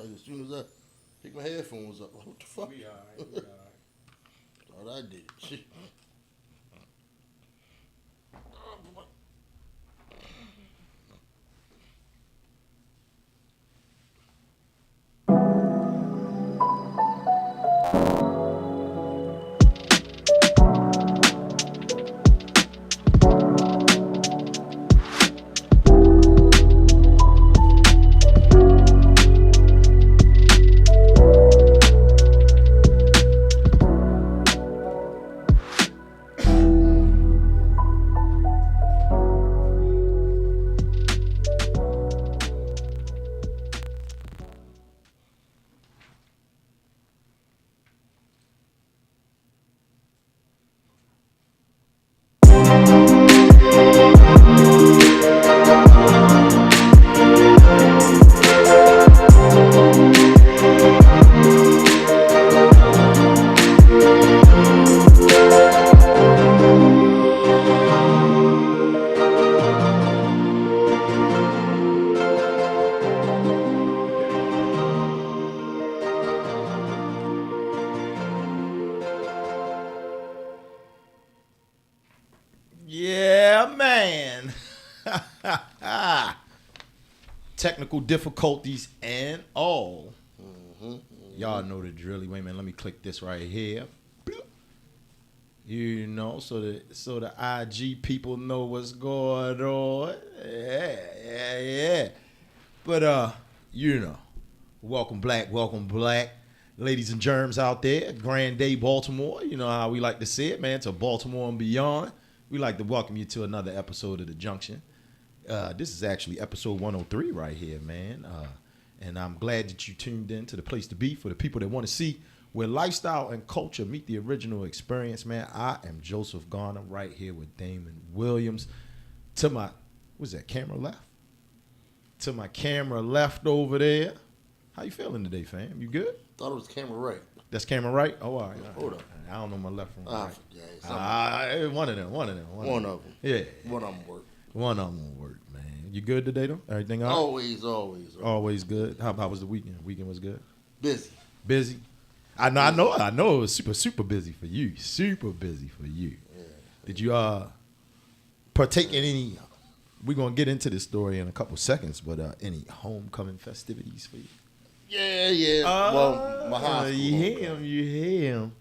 Like as soon as I pick my headphones up, like, what the fuck? We alright. Thought I did. Shit. Yeah, man. Technical difficulties and all. Y'all know the drill. Wait a minute, let me click this right here. You know, so the IG people know what's going on. Yeah. But you know, welcome black, ladies and germs out there. Grand Day, Baltimore. You know how we like to say it, man. To Baltimore and beyond. We like to welcome you to another episode of The Junction. This is actually episode 103 right here, man. And I'm glad that you tuned in to the place to be for the people that want to see where lifestyle and culture meet the original experience, man. I am Joseph Garner right here with Damon Williams. To my, what's that, camera left? To my camera left over there. How you feeling today, fam? You good? Thought it was camera right. That's camera right? Oh, all right. Hold up. I don't know my left from right. Yeah, One of them. one of them. Yeah. One of them work. One of them will work, man. You good today, though? Everything all right? Always. Always good. How was the weekend? Weekend was good? Busy. I know it was super busy for you. Super busy for you. Yeah. Did you partake in any, we're going to get into this story in a couple seconds, but any homecoming festivities for you? Yeah. Well, my high school. You hear him.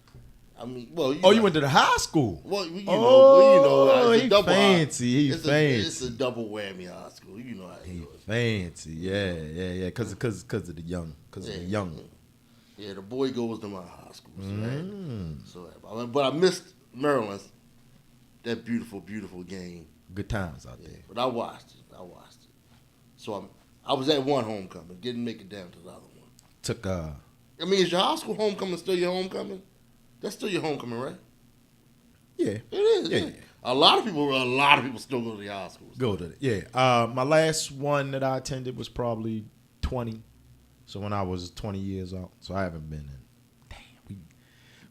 I mean, well, you went to the high school. Well, you know, he fancy. It's a double whammy high school. You know how it goes. Fancy. Yeah. Because of the young. Yeah, the boy goes to my high school. But I missed Maryland's that beautiful game. Good times out there. But I watched it. So I was at one homecoming. Didn't make it down to the other one. I mean, is your high school homecoming still your homecoming? That's still your homecoming, right? Yeah. It is. Yeah. A lot of people still go to the high schools. My last one that I attended was probably 20. So when I was 20 years old. So I haven't been in. Damn,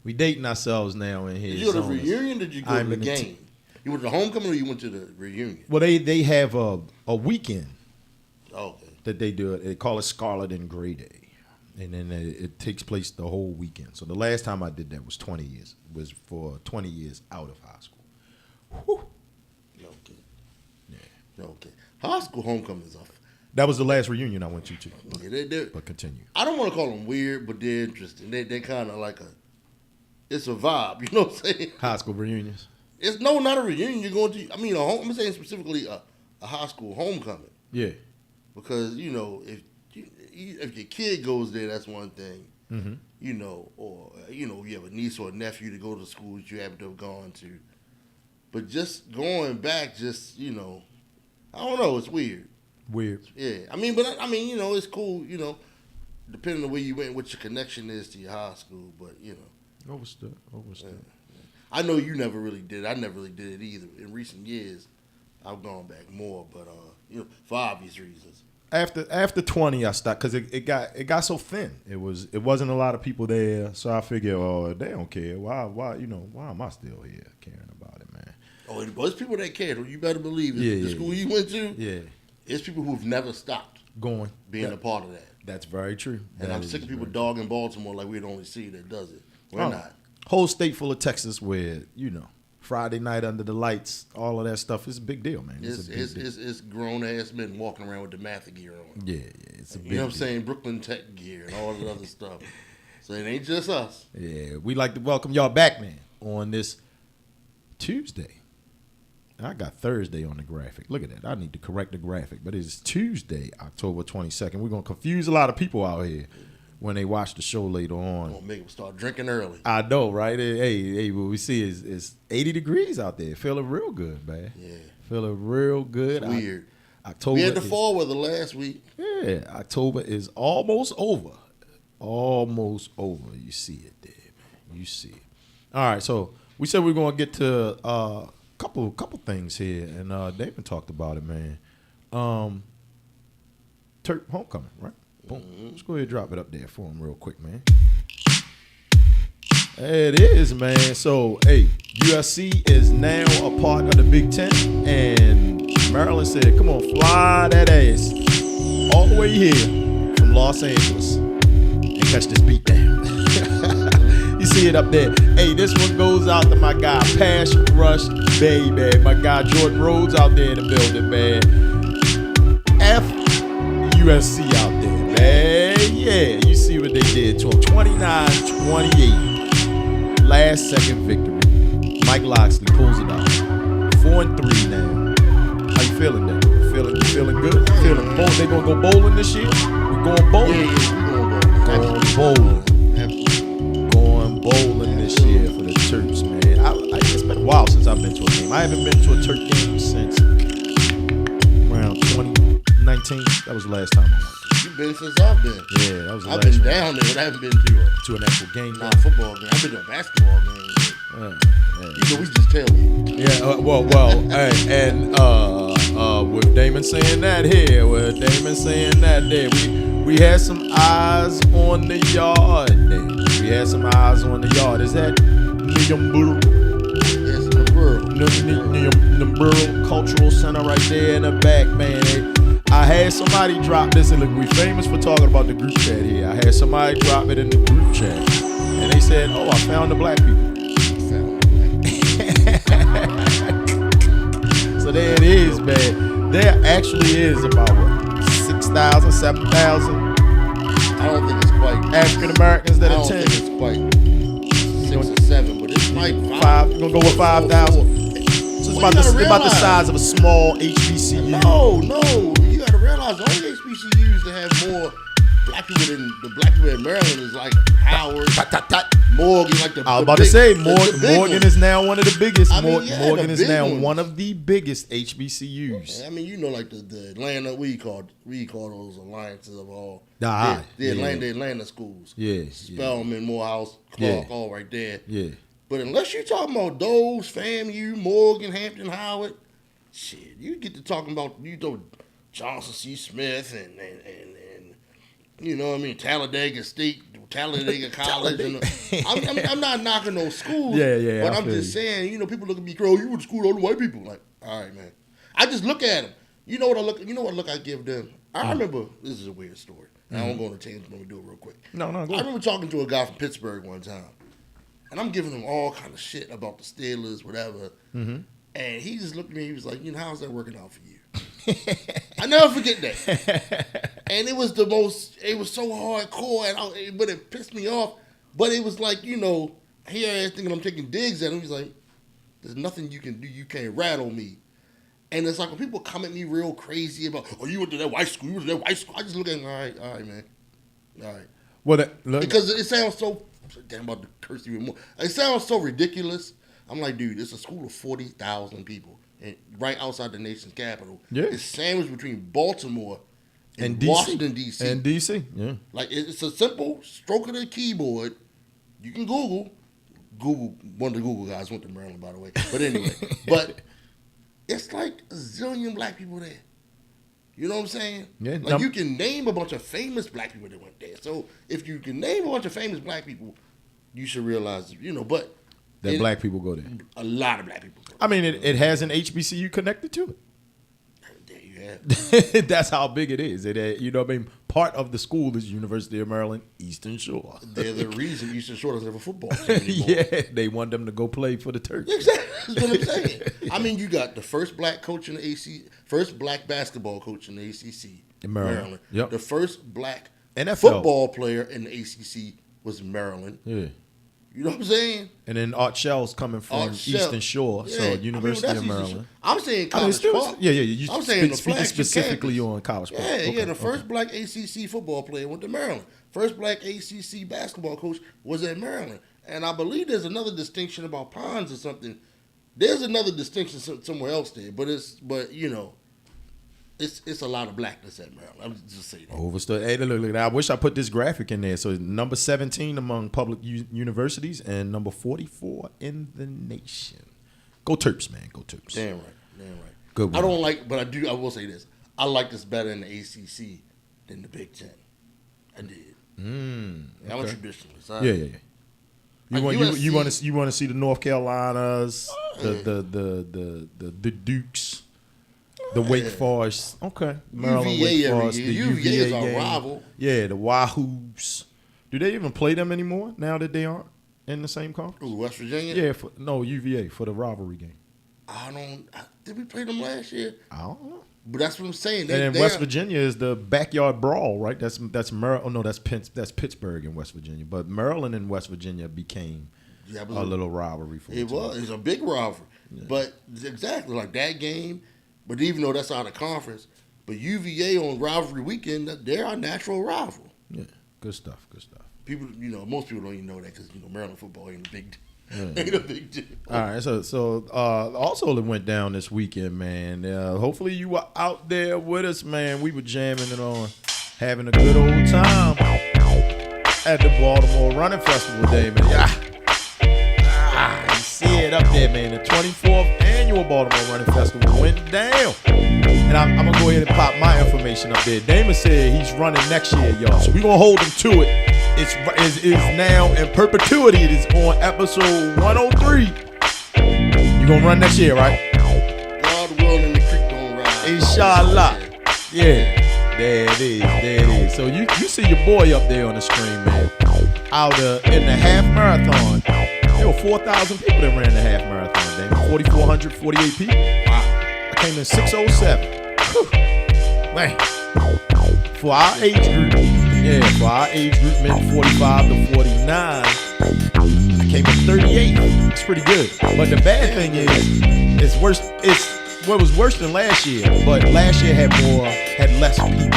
we dating ourselves now in here. Did you go to the reunion or did you go to the game? You went to the homecoming or you went to the reunion? Well, they have a weekend. Okay. That they do it. They call it Scarlet and Gray Day. And then it takes place the whole weekend. So the last time I did that was 20 years. It was for 20 years out of high school. Whew. Okay. Yeah. Okay. High school homecomings off. That was the last reunion I went to. Yeah, but continue. I don't want to call them weird, but they're interesting. They kind of like it's a vibe. You know what I'm saying? High school reunions. It's not a reunion. You're going to. I mean, I'm saying specifically a high school homecoming. Yeah. Because if your kid goes there, that's one thing. Mm-hmm. Or you have a niece or a nephew to go to school that you happen to have gone to. But just going back, I don't know. It's weird. Yeah. I mean, it's cool. Depending on where you went, what your connection is to your high school. But Overstood. Yeah. I know you never really did. I never really did it either. In recent years, I've gone back more, but for obvious reasons. After 20, I stopped because it got so thin. It wasn't a lot of people there, so I figured, oh, they don't care. Why am I still here caring about it, man? Oh, there's people that care. You better believe it. The school you went to. Yeah, it's people who've never stopped being a part of that. That's very true. And I'm sick of people dogging Baltimore like we're the only city that does it. We're not. Whole state full of Texas where, Friday night under the lights, all of that stuff is a big deal, man. It's grown-ass men walking around with the math gear on. Yeah, it's a big You know what I'm deal. saying? Brooklyn Tech gear and all the other stuff. So it ain't just us. Yeah, we like to welcome y'all back, man, on this Tuesday. I got Thursday on the graphic. Look at that. I need to correct the graphic. But it's Tuesday, October 22nd. We're going to confuse a lot of people out here when they watch the show later on. Gonna make them start drinking early. I know, right? Hey, what we see is 80 degrees out there. Feeling real good, man. Yeah. Feeling real good. It's weird. October. We had the fall weather last week. Yeah, October is almost over. Almost over. You see it there, man. You see it. All right, so we said we are going to get to a couple things here, and Damon talked about it, man. Turk homecoming, right? Boom. Let's go ahead and drop it up there for him real quick, man. It is, man. So, hey, USC is now a part of the Big Ten, and Maryland said, come on, fly that ass all the way here from Los Angeles and catch this beat down. You see it up there. Hey, this one goes out to my guy, Pass Rush Baby. My guy, Jordan Rhodes out there in the building, man. F USC out there, man. Yeah, you see what they did to him. 29-28. Last second victory. Mike Loxley pulls it out. 4-3 now. How you feeling there? You feeling good? Feeling bold? They gonna go bowling this year? We going bowling? Yeah, Going bowling. Going bowling this year for the Terps, man. It's been a while since I've been to a game. I haven't been to a Terp game since around 2019. That was the last time I went. You've been since I've been. Yeah, that was the I've last been one. down there, but I haven't been to an actual game. a football game. I've been to a basketball game. We just tell you. Yeah, well, hey, and with Damon saying that here, we had some eyes on the yard. We had some eyes on the yard. Is that Niamburu? Yes, Niamburu Cultural Center right there in the back, man. I had somebody drop this, and look, we famous for talking about the group chat here. I had somebody drop it in the group chat, and they said, "Oh, I found the black people." So there it is, man. There actually is about what, 6,000, 7,000. I don't think it's quite African Americans that attend. I don't think it's quite 6 or 7, but it's like 5. You're gonna go with 5,000. So it's about the size of a small HBCU. No. You gotta realize the only HBCUs that have more black people than the black people in Maryland is like Howard, Morgan, like the. I was about to say Morgan is now one of the biggest. Morgan is now one of the biggest HBCUs. I mean, you know, like the Atlanta, we call those alliances of all the Atlanta schools. Yeah, Spelman, Morehouse, Clark, all right there. Yeah. But unless you're talking about those, FAMU, Morgan, Hampton, Howard, shit, you get to talking about Johnson C. Smith and you know what I mean, Talladega College. I'm not knocking those schools. Yeah. But I'm just saying, people look at me, girl, you went to school with all the white people. Like, all right, man. I just look at them. You know what look I give them? I remember, this is a weird story. I don't go on a tangent, but I'm going to do it real quick. No, go ahead. I remember talking to a guy from Pittsburgh one time. And I'm giving him all kind of shit about the Steelers, whatever. Mm-hmm. And he just looked at me. He was like, how's that working out for you? I never forget that. And it was it was so hardcore, but it pissed me off. But it was like, here I am thinking I'm taking digs at him. He's like, there's nothing you can do. You can't rattle me. And it's like when people come at me real crazy about, you went to that white school. I just look at him, all right, man. All right. Well, because it sounds so, damn about to curse even more. It sounds so ridiculous. I'm like, dude, it's a school of 40,000 people right outside the nation's capital. Yeah. It's sandwiched between Baltimore and Washington, D.C. And D.C., yeah. Like, it's a simple stroke of the keyboard. You can Google. One of the Google guys went to Maryland, by the way. But anyway, it's like a zillion black people there. You know what I'm saying? Yeah. Like, you can name a bunch of famous black people that went there. So, if you can name a bunch of famous black people, you should realize, but... that black people go there. A lot of black people go there. I mean, it has an HBCU connected to it. There you Yeah. That's how big it is. You know what I mean? Part of the school is University of Maryland, Eastern Shore. They're the reason Eastern Shore doesn't have a football team anymore. Yeah, they want them to go play for the Turks. Exactly. That's what I'm saying. I mean, you got the first black coach in the ACC, first black basketball coach in the ACC. In Maryland. Yep. The first black NFL football player in the ACC was Maryland. Yeah. You know what I'm saying? And then Art Shell's coming from Eastern Shore, yeah. so University of Maryland. I'm saying college sports. Yeah. I'm saying the speaking specifically on college sports. Yeah, okay, the first black ACC football player went to Maryland. First black ACC basketball coach was at Maryland. And I believe there's another distinction about Pons or something. There's another distinction somewhere else there, but you know, it's a lot of blackness at Maryland. I'm just saying that. Overstood. Hey, look, I wish I put this graphic in there. So number 17 among public universities and number 44 in the nation. Go Terps, man. Go Terps. Damn right. Good one. I don't like, but I will say this. I like this better in the ACC than the Big Ten. I did. Okay. I'm a traditionalist. Yeah. You want to see the North Carolinas, the Dukes. The Wake Forest, okay. Maryland, UVA Wake Forest, the UVA is our rival. Yeah, the Wahoos. Do they even play them anymore now that they aren't in the same conference? Ooh, West Virginia? Yeah, UVA for the rivalry game. Did we play them last year? I don't know. But that's what I'm saying. And then West Virginia is the backyard brawl, right? That's Maryland. Oh no, that's Pittsburgh in West Virginia. But Maryland and West Virginia became a little rivalry for it. It's a big rivalry. Yeah. But exactly like that game. But even though that's out of conference, but UVA on rivalry weekend, they're our natural rival. Yeah, good stuff. People, most people don't even know that because Maryland football ain't a big deal. Ain't a big deal. All right, so also it went down this weekend, man. Hopefully you were out there with us, man. We were jamming it on, having a good old time at the Baltimore Running Festival Day, man. You see it up there, man. The 24th annual Baltimore Running Festival went down. And I'm going to go ahead and pop my information up there. Damon said he's running next year, y'all. So we're going to hold him to it. It is now in perpetuity. It is on episode 103. You going to run next year, right? God willing, and the creek don't rise. Inshallah. Yeah. There it is. So you see your boy up there on the screen, man. Out in the half marathon. There were 4,000 people that ran the half marathon, Damon. 4,448 people. Wow. I came in 6:07. Man. For our age group, men 45 to 49, I came in 38. It's pretty good. But the bad thing is, it's worse. It was worse than last year, but last year had less people.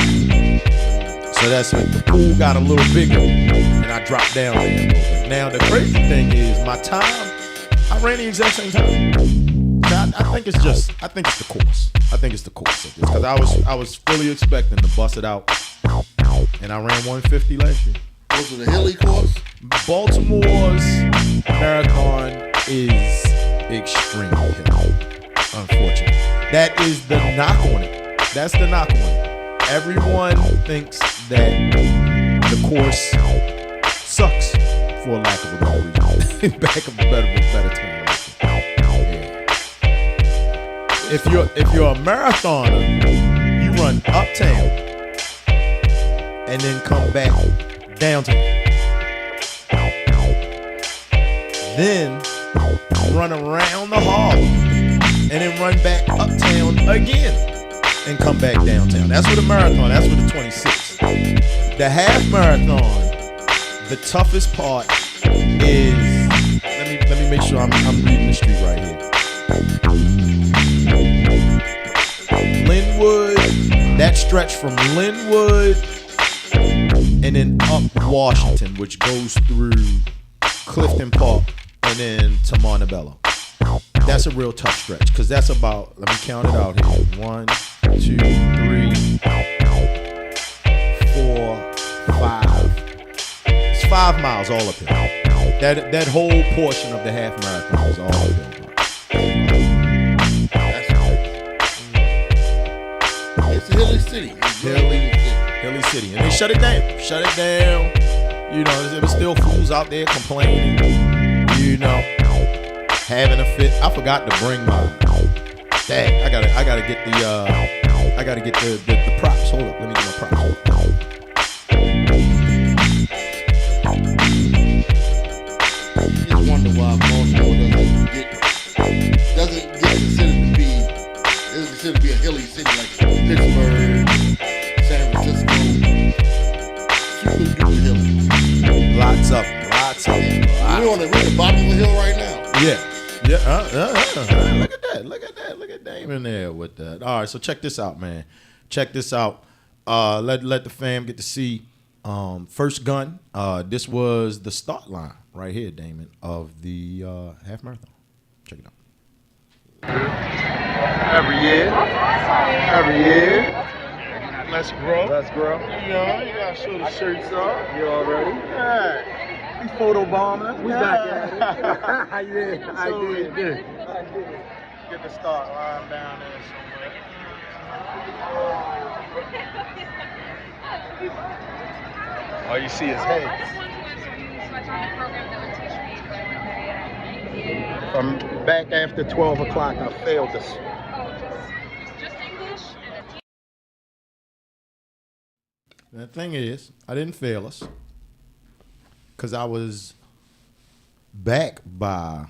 So that's when the pool got a little bigger, and I dropped down there a little bit. Now the crazy thing is, my time, I ran the exact same time. I think it's the course. I think it's the course because I was fully expecting to bust it out, and I ran 150 last year. Was it a hilly course? Baltimore's marathon is extremely hilly, unfortunately. That is the knock on it. That's the knock on it. Everyone thinks that the course sucks, for lack of a better reason. better term. If you're a marathoner, you run uptown and then come back downtown. Then run around the harbor and then run back uptown again and come back downtown. That's for the marathon. That's for the 26. The half marathon, the toughest part is, let me make sure I'm reading the street right here. Linwood, that stretch from Linwood and then up Washington, which goes through Clifton Park and then to Montebello. That's a real tough stretch because that's about, let me count it out here. 1, 2, 3, 4, 5. It's 5 miles all uphill. That whole portion of the half marathon is all uphill. It's hilly city. Hilly city. And they shut it down. There was still fools out there complaining. Having a fit. I forgot to bring my. Dang, I gotta get I gotta get the props. Hold up, let me get my props. I just wonder why Baltimore doesn't get considered to be a hilly city like Pittsburgh, San Francisco. Super duper hilly. Lots of. We're on the bottom of the hill right now. Yeah. Look at Damon there with that. All right, so check this out, man. Check this out. Let the fam get to see first gun. This was the start line right here, Damon, of the half marathon. Check it out. Every year. Let's grow. You gotta show the shirts off. You already? Yeah. We photobombing. We back at it. I did. Get the start line down there somewhere. All you see is heads. From back after 12 o'clock, I failed this. The thing is, I didn't fail us because I was back by.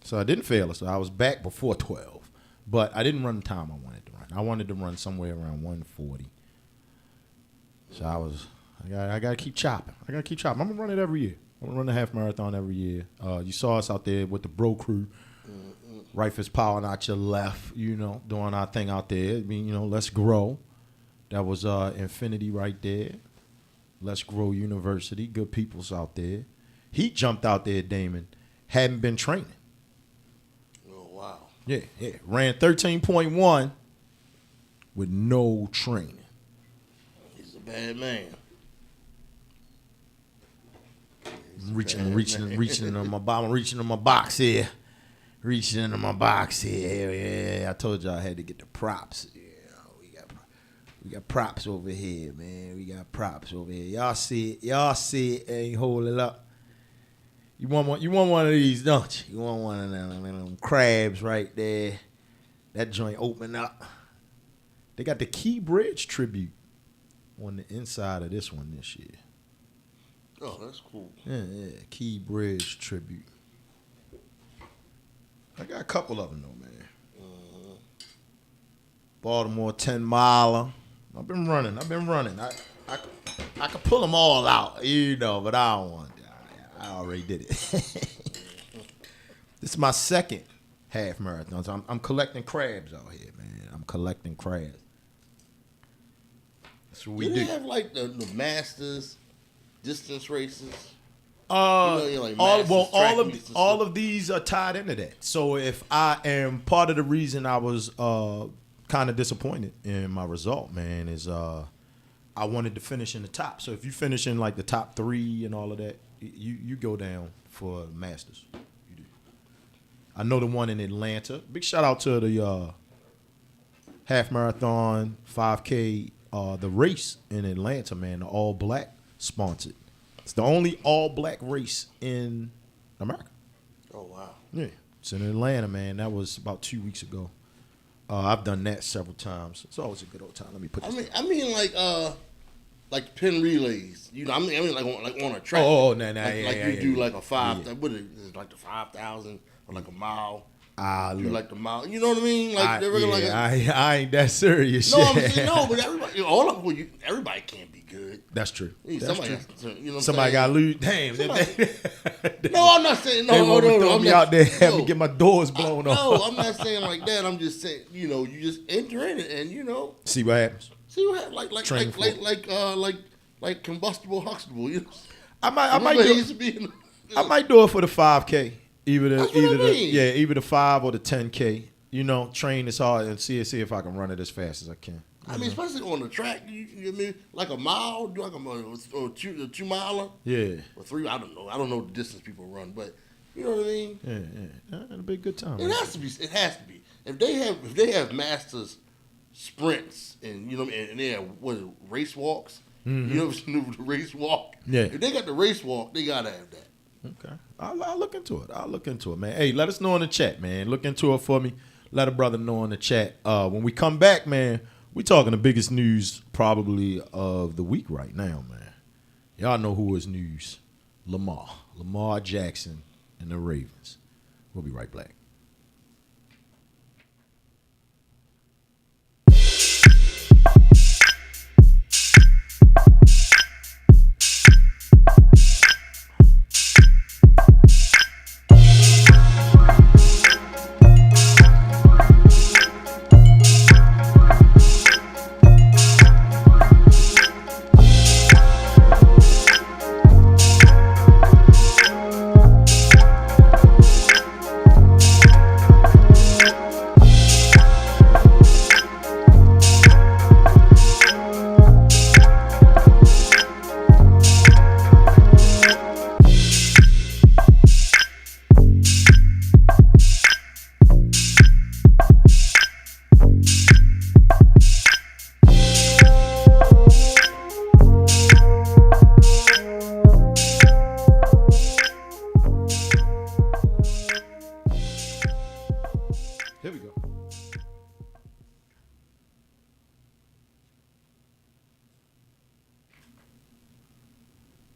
So I didn't fail us. So I was back before 12, but I didn't run the time I wanted to run. I wanted to run somewhere around 1:40. So I gotta keep chopping. I'm gonna run it every year. I'm gonna run the half marathon every year. You saw us out there with the bro crew. Rifles powering out your left, doing our thing out there. I mean, let's grow. That was Infinity right there. Let's Grow University. Good peoples out there. He jumped out there, Damon. Hadn't been training. Oh, wow. Yeah. Ran 13.1 with no training. He's a bad man. Reaching into my bottom, reaching in my box here. Yeah, I told y'all I had to get the props. We got props over here, man. Y'all see it. Ain't hold it up. You want one of these, don't you? You want one of them crabs right there. That joint open up. They got the Key Bridge tribute on the inside of this one this year. Oh, that's cool. Yeah. Key Bridge tribute. I got a couple of them though, man. Baltimore 10 miler. I've been running. I could pull them all out, but I don't want to. I already did it. This is my second half marathon. So I'm collecting crabs out here, man. I'm collecting crabs. That's what we do. They have like the Masters distance races? All of these are tied into that. So if I am part of the reason I was kind of disappointed in my result, man, is I wanted to finish in the top. So if you finish in like the top 3 and all of that, you go down for Masters. You do. I know the one in Atlanta. Big shout out to the half marathon, 5K, the race in Atlanta, man. The all black sponsored. It's the only all black race in America. Oh wow! Yeah, it's in Atlanta, man. That was about 2 weeks ago. I've done that several times. It's always a good old time. Let me put this. I mean, like pin relays. I mean, like on a track. Oh, you do like a 5. Yeah. What is it? Like the 5,000 or like a mile. You like the mile. You know what I mean? Like I ain't that serious. No, I'm saying no, but everybody can't be good. That's true. Somebody got to lose. Damn. No, I'm not saying no. Throw me out there, have me get my doors blown off. No, I'm not saying like that. I'm just saying, you just enter in it and see what happens. Like combustible Huxtable. I might do it for the 5K. Either the 5 or the 10K. Train as hard and see if I can run it as fast as I can. I mean, especially on the track, you mean like a mile, do like a 2 miler? Yeah. Or 3, I don't know. I don't know the distance people run, but you know what I mean? Yeah. It'll be a good time. It has to be. If they have masters sprints and and they have race walks. Mm-hmm. You ever seen the race walk? Yeah. If they got the race walk, they gotta have that. Okay. I'll look into it, man. Hey, let us know in the chat, man. Look into it for me. Let a brother know in the chat. When we come back, man, we talking the biggest news probably of the week right now, man. Y'all know who is news. Lamar Jackson and the Ravens. We'll be right back.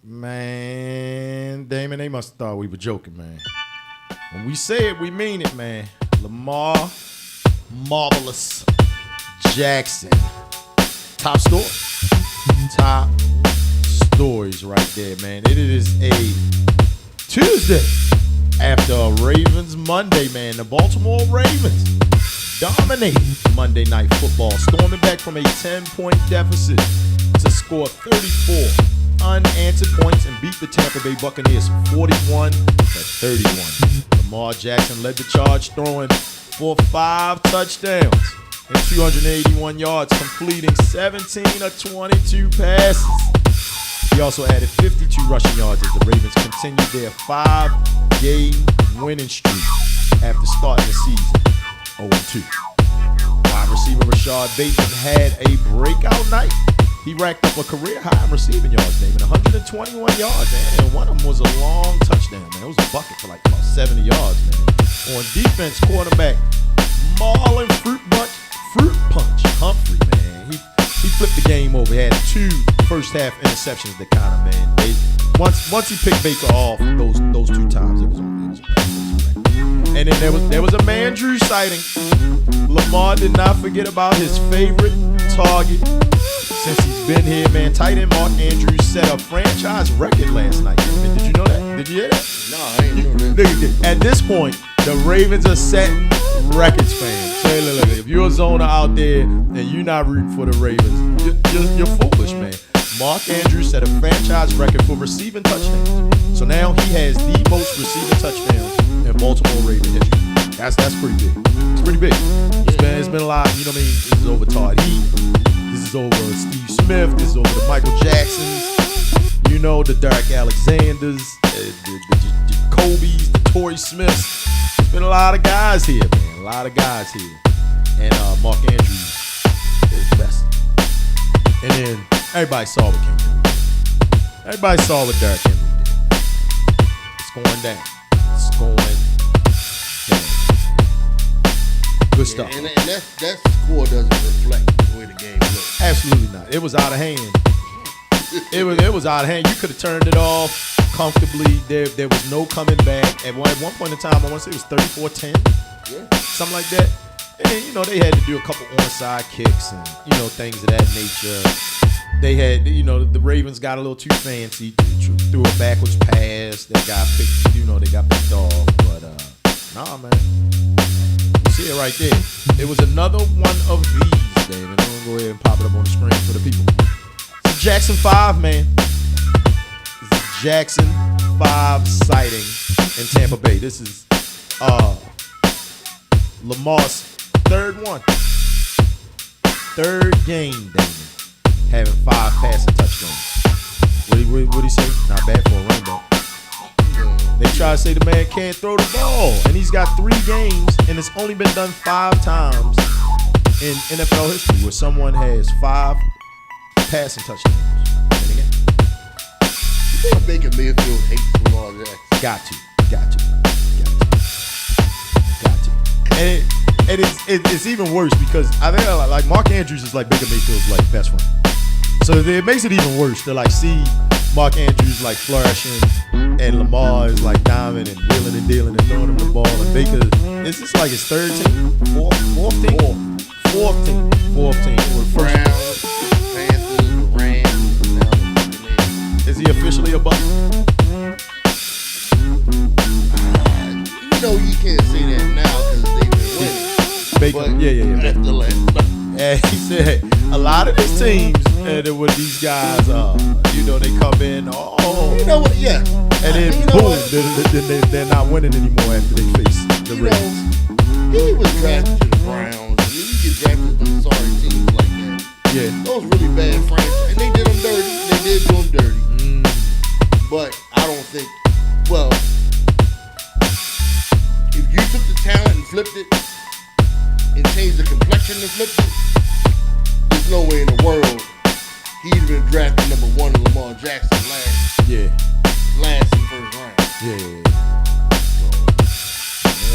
Man, Damon, they must have thought we were joking, man. When we say it, we mean it, man. Lamar Marvelous Jackson. Top story. Top stories right there, man. It is a Tuesday after a Ravens Monday, man. The Baltimore Ravens dominated Monday Night Football, storming back from a 10-point deficit to score 34 unanswered points and beat the Tampa Bay Buccaneers 41-31. Lamar Jackson led the charge, throwing for 5 touchdowns and 281 yards, completing 17 of 22 passes. He also added 52 rushing yards as the Ravens continued their 5-game winning streak after starting the season 0-2. Wide receiver Rashad Bateman had a breakout night. He racked up a career high in receiving yards, Damon, 121 yards, man, and one of them was a long touchdown, man. It was a bucket for like about 70 yards, man. On defense, quarterback Marlon Fruit Punch Humphrey, man. He flipped the game over. He had 2 first-half interceptions that kind of, man. Once he picked Baker off those 2 times, it was on. And then there was a man Drew sighting. Lamar did not forget about his favorite target since he's been here, man. Tight end Mark Andrews set a franchise record last night. Man, did you know that? Did you hear that? No, I didn't know that. At this point, the Ravens are setting records, fans. So, look, if you're a zoner out there and you're not rooting for the Ravens, you're foolish, man. Mark Andrews set a franchise record for receiving touchdowns. So now he has the most receiving touchdowns in Baltimore Ravens history. That's pretty big. It's pretty big. It's been a lot. You know what I mean? This is over Todd Heath. This is over Steve Smith. This is over the Michael Jacksons. You know, the Derek Alexanders, the Jacobys, the Torrey Smiths. There's been a lot of guys here, man. A lot of guys here. And Mark Andrews is the best. And then everybody saw what King Henry did. Everybody saw what Derek Henry did. It's going down. It's going down. Good stuff. And that score doesn't reflect the way the game looks. Absolutely not. It was out of hand. It was out of hand. You could have turned it off comfortably. There was no coming back. At one point in time, I want to say it was 34-10. Yeah. Something like that. And, you know, they had to do a couple onside kicks and, you know, things of that nature. They had, you know, the Ravens got a little too fancy. Threw a backwards pass. They got picked, you know, they got picked off. But, nah, man. See it right there. It was another one of these, David. I'm going to go ahead and pop it up on the screen for the people. It's Jackson 5, man. It's a Jackson 5 sighting in Tampa Bay. This is Lamar's third one. Third game, Damon, having 5 passing touchdowns. What he say? Not bad for a running back. They try to say the man can't throw the ball, and he's got 3 games, and it's only been done 5 times in NFL history where someone has 5 passing touchdowns. And again, You think Baker Mayfield hates Lamar Jackson? got to. And And it's even worse because I think like Mark Andrews is like Baker Mayfield's like best friend. So it makes it even worse to like see Mark Andrews like flourishing and Lamar is like diving and wheeling and dealing and throwing him the ball and Baker is this like his third team? Fourth team? Fourth team. Browns, Panthers, Rams. Is he officially a Buck? You know you can't say that now because they've been winning. Baker, but yeah. Nevertheless. And he said a lot of these teams with these guys, you know, they come in, You know what? Yeah. and then boom, they're not winning anymore after they face the Ravens. He was drafted to the Browns. You get drafted to the sorry teams like that. Yeah. Those really bad franchises. And they did them dirty. They did do them dirty. But I don't think, well, if you took the talent and flipped it and changed the complexion and flipped it, there's no way in the world he'd have been drafted number 1 in Lamar Jackson last in first round.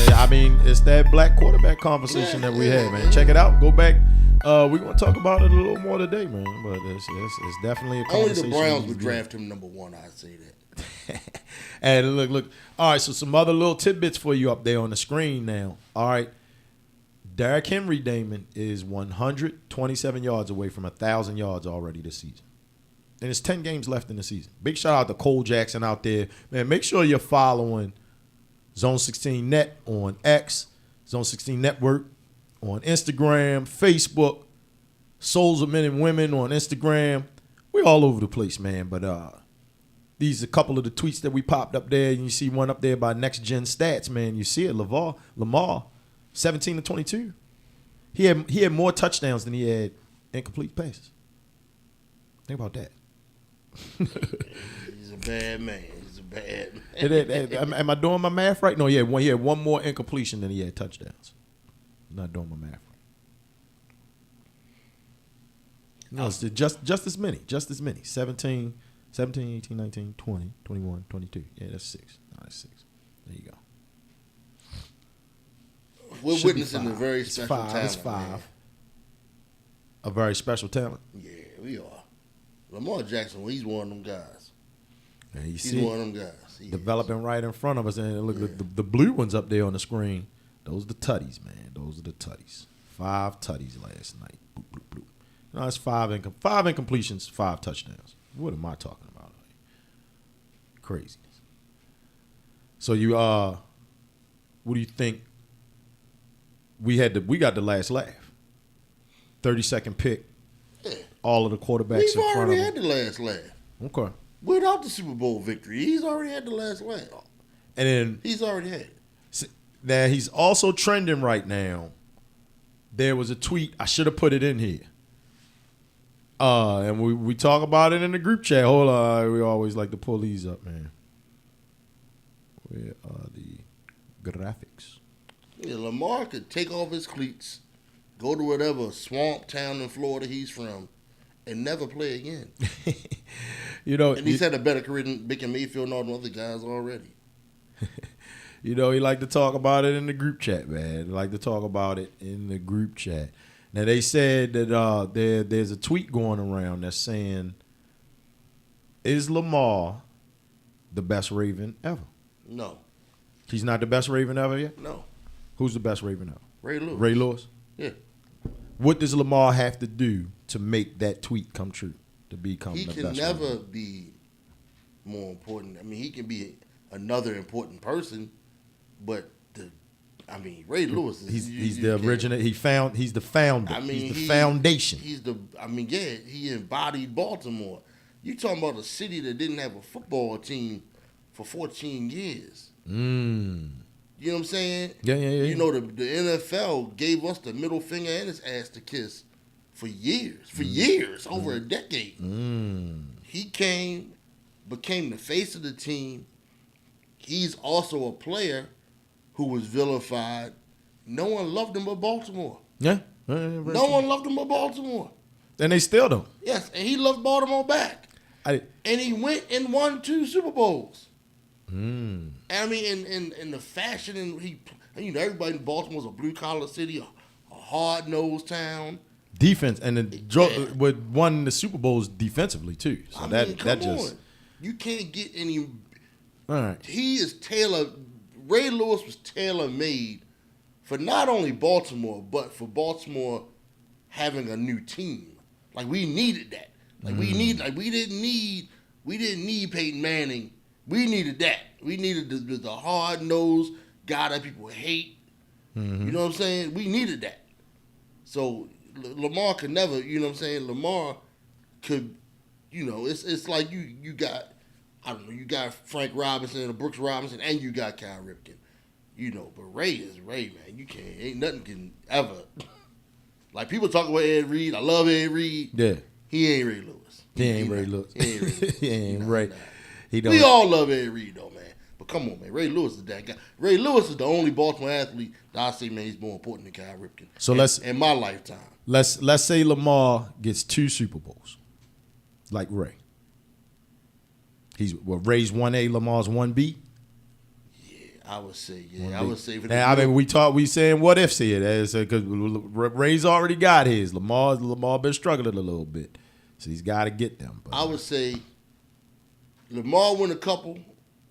Yeah, I mean, it's that black quarterback conversation that we had, man. Check it out. Go back. We're going to talk about it a little more today, man. But it's definitely a conversation. Only the Browns would draft him number 1, I'd say that. And look. All right, so some other little tidbits for you up there on the screen now. All right. Derrick Henry, Damon, is 127 yards away from 1,000 yards already this season. And it's 10 games left in the season. Big shout out to Cole Jackson out there. Man, make sure you're following Zone 16 Net on X, Zone 16 Network on Instagram, Facebook, Souls of Men and Women on Instagram. We're all over the place, man. But these are a couple of the tweets that we popped up there. You see one up there by Next Gen Stats, man. You see it, Lamar, 17 to 22. He had more touchdowns than he had incomplete passes. Think about that. He's a bad man. Am I doing my math right? No, he had one more incompletion than he had touchdowns. I'm not doing my math right. No, it's just as many. 17, 18, 19, 20, 21, 22. Yeah, that's 6. No, that's 6. There you go. We're witnessing a very special talent. It's 5. Man. A very special talent. Yeah, we are. Lamar Jackson, he's one of them guys. Yeah, he's one of them guys. Developing right in front of us. And look, the blue ones up there on the screen, those are the tutties, man. Those are the tutties. 5 tutties last night. Boop, boop, boop. No, it's 5 incompletions, 5 touchdowns. What am I talking about? Craziness. So you what do you think? We got the last laugh. 30-second pick. Yeah. All of the quarterbacks in front of him. We've already had the last laugh. Okay. Without the Super Bowl victory, he's already had the last laugh. And then he's already had it. Now he's also trending right now. There was a tweet. I should have put it in here. And we talk about it in the group chat. Hold on. We always like to pull these up, man. Where are the graphics? Yeah, Lamar could take off his cleats, go to whatever swamp town in Florida he's from, and never play again. And he's had a better career than Baker Mayfield and all the other guys already. He like to talk about it in the group chat, man. They like to talk about it in the group chat. Now, they said that there's a tweet going around that's saying, is Lamar the best Raven ever? No. He's not the best Raven ever yet? No. Who's the best Raven ever? Ray Lewis. Ray Lewis? Yeah. What does Lamar have to do to make that tweet come true, to become the best Raven? He can never be more important. I mean, he can be another important person, but Ray Lewis is he's the original. He's the founder. He's the foundation. He embodied Baltimore. You talking about a city that didn't have a football team for 14 years. You know what I'm saying? Yeah. You know, the NFL gave us the middle finger and his ass to kiss for years, over a decade. He became the face of the team. He's also a player who was vilified. No one loved him but Baltimore. Yeah. No one loved him but Baltimore. And they still don't. Yes, and he loved Baltimore back. And he went and won 2 Super Bowls. And I mean, in the fashion, and everybody in Baltimore's a blue collar city, a hard nosed town. Defense and won the Super Bowls defensively too. So you can't get any. All right. He is Ray Lewis was tailor made for not only Baltimore, but for Baltimore having a new team. Like we needed that. We didn't need Peyton Manning. We needed that. We needed the hard nosed guy that people hate. You know what I'm saying? We needed that. So Lamar could never. You know what I'm saying? Lamar could. It's like you got. I don't know. You got Frank Robinson and Brooks Robinson, and you got Cal Ripken. But Ray is Ray, man. You can't. Ain't nothing can ever. Like people talk about Ed Reed. I love Ed Reed. Yeah. He ain't Ray Lewis. He ain't Ray Lewis. He ain't Ray. We all love Ed Reed though, man. But come on, man. Ray Lewis is that guy. Ray Lewis is the only Baltimore athlete that I say, man, he's more important than Cal Ripken. So in my lifetime. Let's say Lamar gets 2 Super Bowls, like Ray. Ray's 1A, Lamar's 1B. Yeah, I would say. Yeah, I would say. We saying what if here, because Ray's already got his. Lamar been struggling a little bit, so he's got to get them. But I would say Lamar win a couple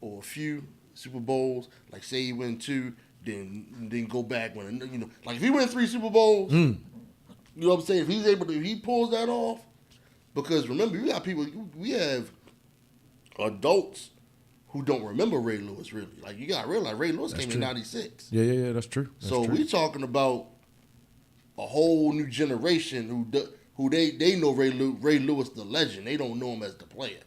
or a few Super Bowls. Like say he win 2, then go back when like if he win 3 Super Bowls. You know what I'm saying? If he pulls that off, because remember we have adults who don't remember Ray Lewis really. Like you gotta realize Ray Lewis came in '96. Yeah, that's true. We talking about a whole new generation who they know Ray Lewis the legend. They don't know him as the player.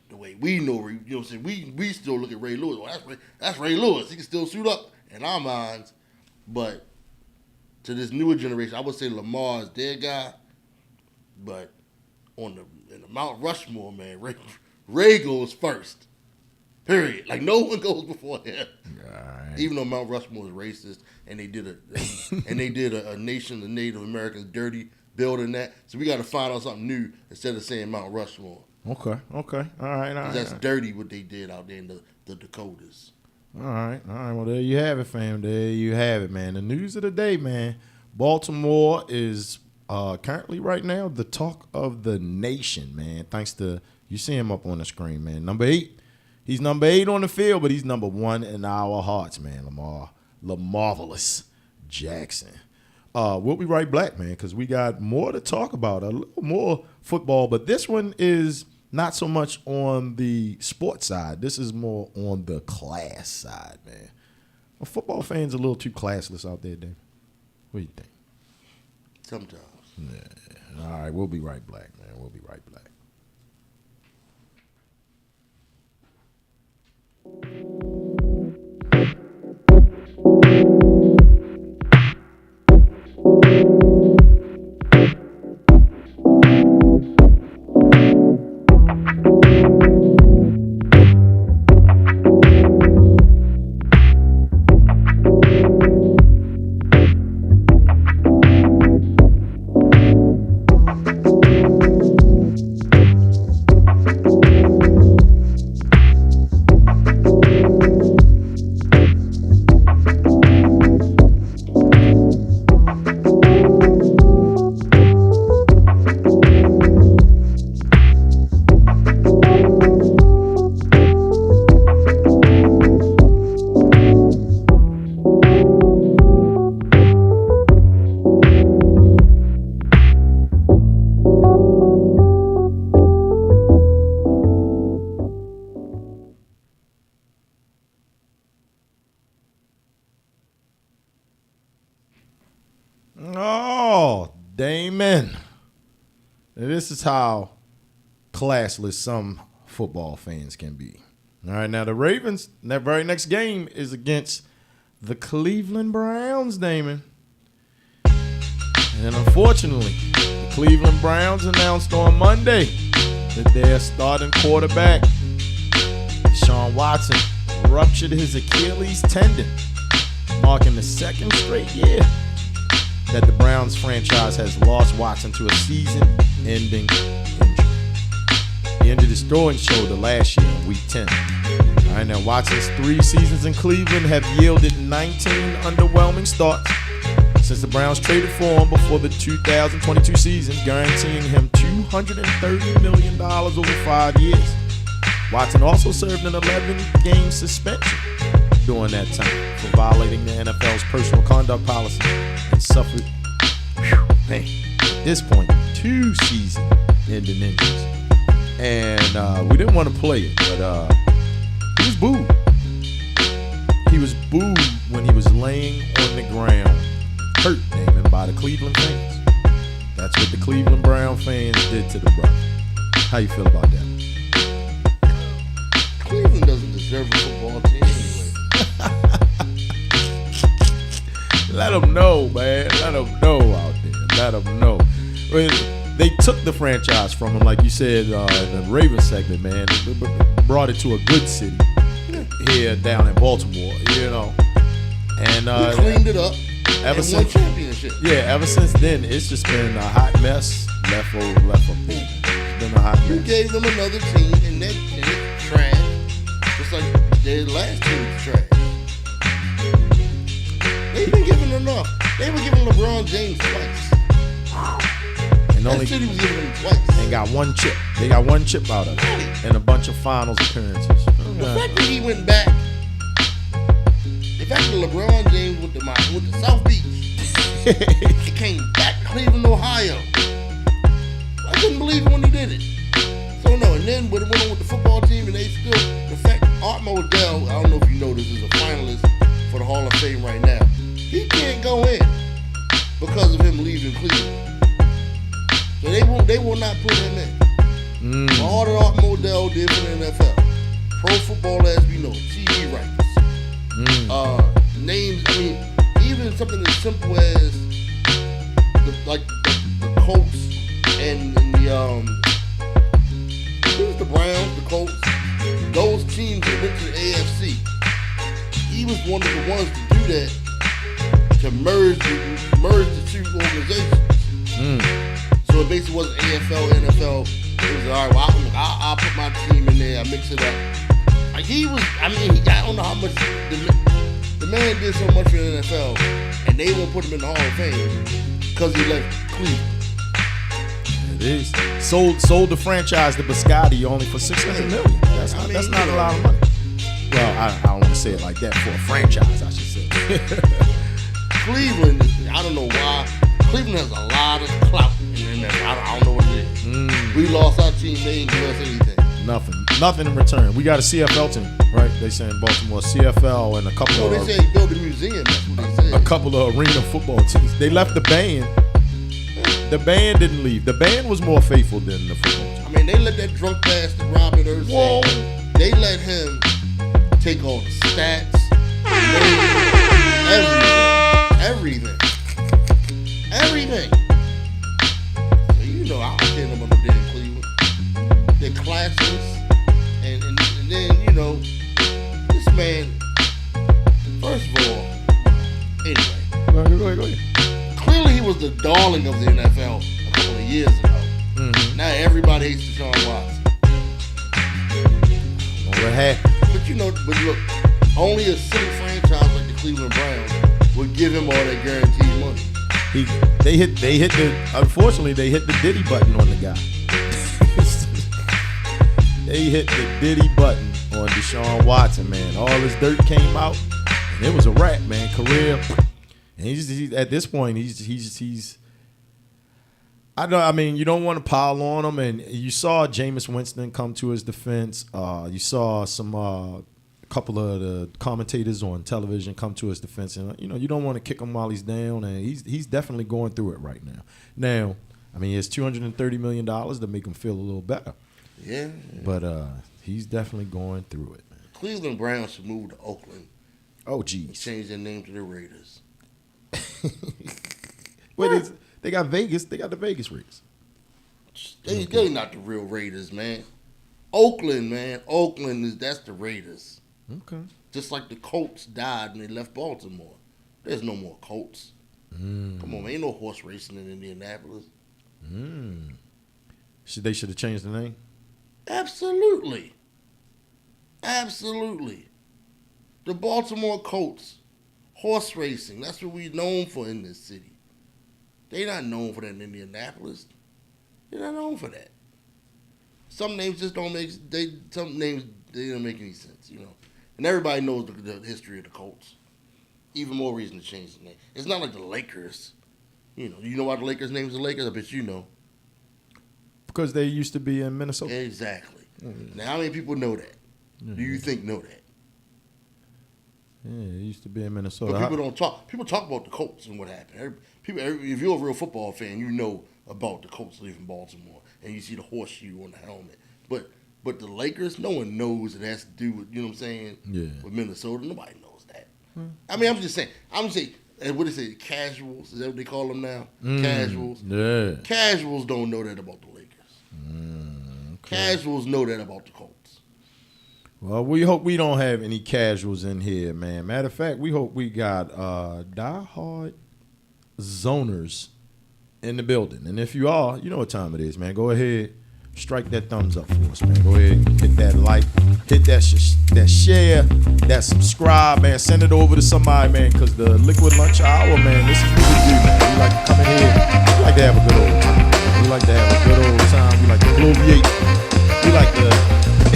The way we know, you know what I'm saying? We still look at Ray Lewis. Well, that's Ray Lewis. He can still suit up in our minds. But to this newer generation, I would say Lamar is their guy. But in the Mount Rushmore, man, Ray goes first. Period. Like no one goes before him. Right. Even though Mount Rushmore is racist, and they did a nation of Native Americans dirty building that. So we got to find out something new instead of saying Mount Rushmore. Okay. All right. That's dirty what they did out there in the Dakotas. All right. Well, there you have it, fam. There you have it, man. The news of the day, man. Baltimore is currently right now the talk of the nation, man. Thanks to you see him up on the screen, man. Number 8. He's number 8 on the field, but he's number 1 in our hearts, man. Lamarvelous Jackson. We'll be right back, man, because we got more to talk about, a little more football. But this one is not so much on the sports side. This is more on the class side, man. Well, football fans are a little too classless out there, Dave. What do you think? Sometimes. Yeah. All right, we'll be right back, man. We'll be right back. Oh, Damon. This is how classless some football fans can be. All right, now the Ravens, that very next game is against the Cleveland Browns, Damon. And unfortunately, the Cleveland Browns announced on Monday that their starting quarterback, Deshaun Watson, ruptured his Achilles tendon, marking the second straight year that the Browns franchise has lost Watson to a season-ending injury. He ended his throwing shoulder last year in Week 10. All All right, now Watson's 3 seasons in Cleveland have yielded 19 underwhelming starts since the Browns traded for him before the 2022 season, guaranteeing him $230 million over 5 years. Watson also served an 11-game suspension during that time for violating the NFL's personal conduct policy and suffered, at this point, 2 season-ending injuries. And we didn't want to play it, but he was booed. He was booed when he was laying on the ground, hurt, Damon, by the Cleveland fans. That's what the Cleveland Brown fans did to the brother. How you feel about that? Cleveland doesn't deserve a football team anyway. Let them know, man. Let them know out there. Let them know. They took the franchise from him, like you said in the Ravens segment, man. They brought it to a good city here down in Baltimore, you know. And we cleaned it up. Ever and won championship. Yeah, ever since then, it's just been a hot mess left up there. It's been a hot mess. You gave them another team, and it's trash. Just like their last team was trash. They've been giving enough. They were giving LeBron James twice. And that city was giving them twice. And got 1 chip. They got 1 chip out of it. And a bunch of finals appearances. The fact that he went back, the fact that LeBron James went to South Beach, he came back to Cleveland, Ohio. I couldn't believe it when he did it. So no, and then when it went on with the football team, and they still, the fact Art Modell, I don't know if you know this, is a finalist for the Hall of Fame right now. He can't go in because of him leaving Cleveland. So they will not put him in. For all that Art Modell did for the NFL, pro football as we know, TV rights, names. I mean, even something as simple as the Colts and the Browns, the Colts, those teams that went to the AFC. He was one of the ones to do that, to merge the 2 organizations. So it basically wasn't AFL, NFL. It was all right. Well, I'll put my team in there. I mix it up. Like he got, I don't know how much the man did so much for the NFL, and they won't put him in the Hall of Fame because he left Cleveland. It is sold the franchise to Biscotti only for $600 million. That's not a lot of money. Well, I don't want to say it like that for a franchise. I should say. Cleveland, I don't know why. Cleveland has a lot of clout in the NFL. I don't know what it is. We lost our team. They ain't give us anything. Nothing in return. We got a CFL team, right? They say in Baltimore, CFL and a couple of. They say build a museum. That's what they said. A couple of arena football teams. They left the band. The band didn't leave. The band was more faithful than the football team. I mean, they let that drunk bastard Robin Earth. They let him take all the stats, everything. So you know, I don't care about no damn Cleveland. They're classes, and then you know, this man. First of all, anyway. Go ahead. Clearly, he was the darling of the NFL a couple of years ago. Now everybody hates Deshaun Watson. What happened? But look, only a silly franchise like the Cleveland Browns would give him all that guaranteed money. Unfortunately, they hit the Diddy button on the guy. They hit the Diddy button on Deshaun Watson, man. All his dirt came out, and it was a wrap, man. Career. And he's at this point, he's. I mean, you don't want to pile on him, and you saw Jameis Winston come to his defense. You saw a couple of the commentators on television come to his defense, and you don't want to kick him while he's down, and he's definitely going through it right now. Now, I mean, it's $230 million to make him feel a little better. Yeah. But he's definitely going through it, man. Cleveland Browns should move to Oakland. Oh, geez. Change their name to the Raiders. They got Vegas. They got the Vegas Raiders. They not the real Raiders, man. Oakland, man. That's the Raiders. Okay. Just like the Colts died and they left Baltimore. There's no more Colts. Come on, man. Ain't no horse racing in Indianapolis. They should have changed the name? Absolutely. Absolutely. The Baltimore Colts, horse racing, that's what we're known for in this city. They're not known for that in Indianapolis. They're not known for that. Some names just don't make, they don't make any sense, you know. And everybody knows the history of the Colts. Even more reason to change the name. It's not like the Lakers. You know why the Lakers name's the Lakers? I bet you know. Because they used to be in Minnesota. Exactly. Now, how many people know that? Do you think know that? Yeah, it used to be in Minnesota. But people don't talk. People talk about the Colts and what happened. If you're a real football fan, you know about the Colts leaving Baltimore, and you see the horseshoe on the helmet. But the Lakers, no one knows it has to do with, you know what I'm saying? Yeah. With Minnesota, nobody knows that. I mean, I'm just saying. What they say, casuals? Is that what they call them now? Casuals. Yeah. Casuals don't know that about the Lakers. Okay. Casuals know that about the Colts. Well, we hope we don't have any casuals in here, man. Matter of fact, we hope we got diehard zoners in the building. And if you are, you know what time it is, man. Go ahead, strike that thumbs up for us, man. Go ahead, hit that like, hit that share, that subscribe, man. Send it over to somebody, man, because the Liquid Lunch Hour, man, this is what we do, man. We like to come in here. We like to have a good old time. We like to have a good old time. We like to bloviate. We like to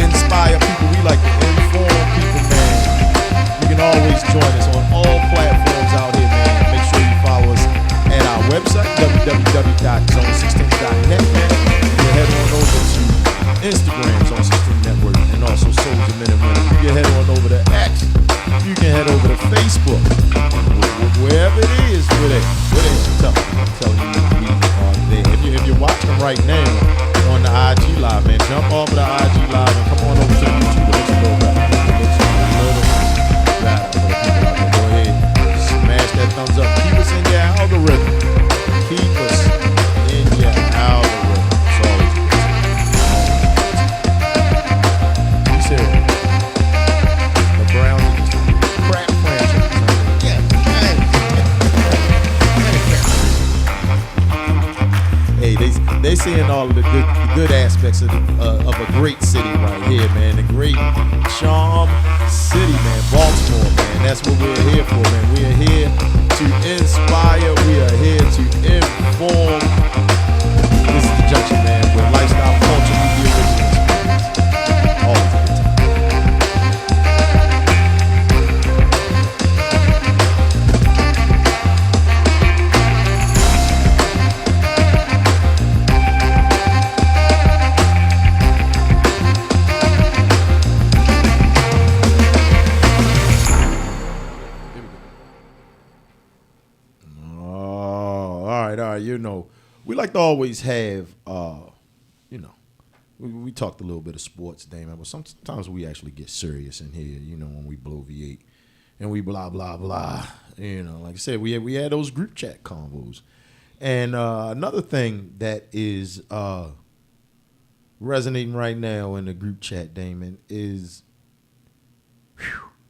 inspire people. We like to inform people, man. You can always join us on all platforms out here, man. Make sure you follow us at our website, www.zone16.net, man. You can head on over to Instagram, Zone 16 Network, and also Soldier Men and Women. You can head on over to X. You can head over to Facebook. Wherever it is, we're there. I'm telling you, we are there. If you're watching right now on the IG Live, man, jump off of the IG Live and come on over to the YouTube. It looks a little better. For the people out there. Go ahead, smash that thumbs up. Keep us in your algorithm. Keep us in your algorithm. It's always good. You said the Browns are just a crap franchise. Hey, they seeing all of the good aspects of a great city right here, man. The great charm city, man. Baltimore, man. That's what we're here for, man. We are here to inspire. We are here to inform. This is the Junction, man. Where lifestyle, culture, meet the original experience. Always a good time. You know, we like to always have, you know, we talked a little bit of sports, Damon, but sometimes we actually get serious in here, you know, when we bloviate and we blah, blah, blah. You know, like I said, we had those group chat combos. And another thing that is resonating right now in the group chat, Damon, is,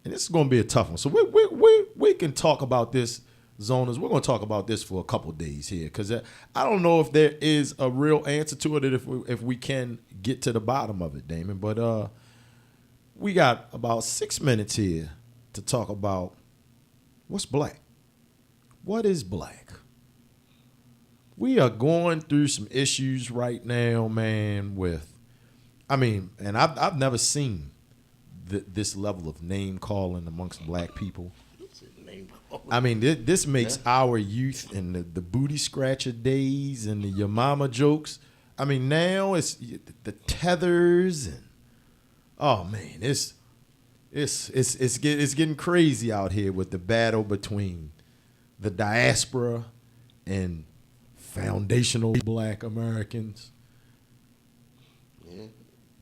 and this is going to be a tough one. So we can talk about this. Zoners, we're going to talk about this for a couple days here because I don't know if there is a real answer to it if we can get to the bottom of it, Damon. But we got about 6 minutes here to talk about what's black. What is black? We are going through some issues right now, man, and I've never seen this level of name calling amongst black people. I mean, this makes our youth and the booty scratcher days and the your mama jokes. I mean, now it's the tethers and oh man, it's getting crazy out here with the battle between the diaspora and foundational black Americans. Yeah.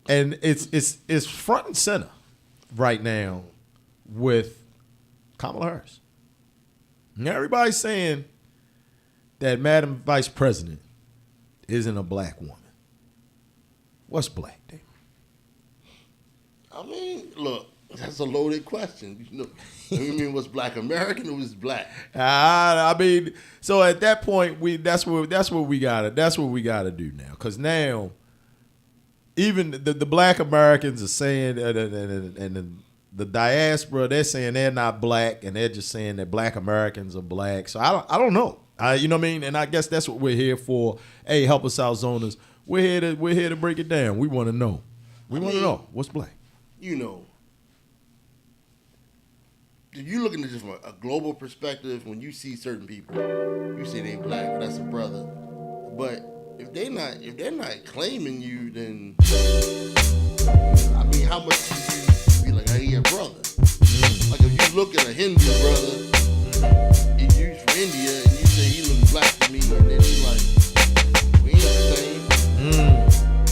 And it's front and center right now with Kamala Harris. Now everybody's saying that Madam Vice President isn't a black woman. What's black, David? I mean, look, that's a loaded question. You know, you mean what's black American or what's black? I mean, so at that point, that's what we gotta do now. Because now even the black Americans are saying, and the diaspora, they're saying they're not black, and they're just saying that black Americans are black. So I don't know. You know what I mean? And I guess that's what we're here for. Hey, help us out, zoners. We're here to break it down. We want to know. We want to know what's black. You know, you looking at it from a global perspective. When you see certain people, you say they black, but that's a brother. But if they're not claiming you, then I mean, how much do you be like, hey, your brother? Like if you look at a Hindu brother, if you from India and you say he looks black to me, and then you like, we ain't the same.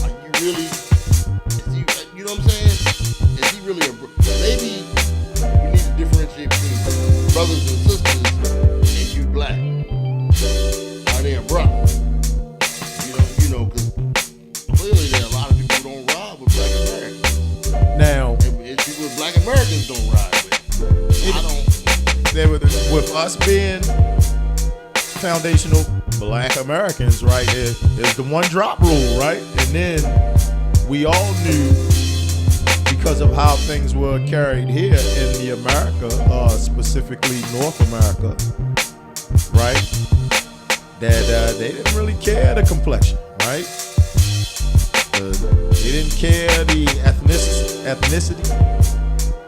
Like you really, is he? You know what I'm saying? Is he really a? Maybe you need to differentiate between brothers and sisters and you black. Are they a brother? You know, because clearly there are a lot of people who don't ride with black Americans. Now, and people with black Americans don't ride with. I don't. With us being foundational black Americans, right, is the one drop rule, right? And then we all knew, because of how things were carried here in the America, specifically North America, right, that they didn't really care the complexion, right? They didn't care the ethnicity,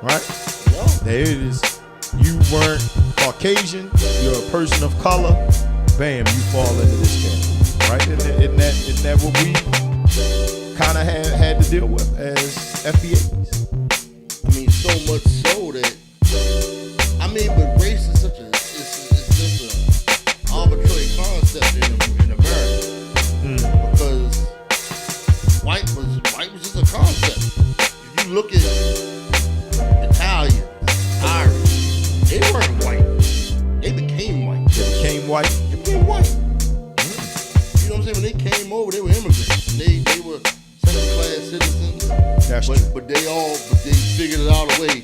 right? No. They just, you weren't Caucasian, you're a person of color, bam, you fall into this category, right? Isn't that what we kind of had to deal with as FBAs? I mean, so much so that, I mean, but race is such it's just an arbitrary concept in America. Because white was just a concept. If you look at Italians, Irish, they weren't white. They became white. They became white? They became white. You know what I'm saying? When they came over, they were immigrants. They were second-class citizens. That's true. But they figured it out a way.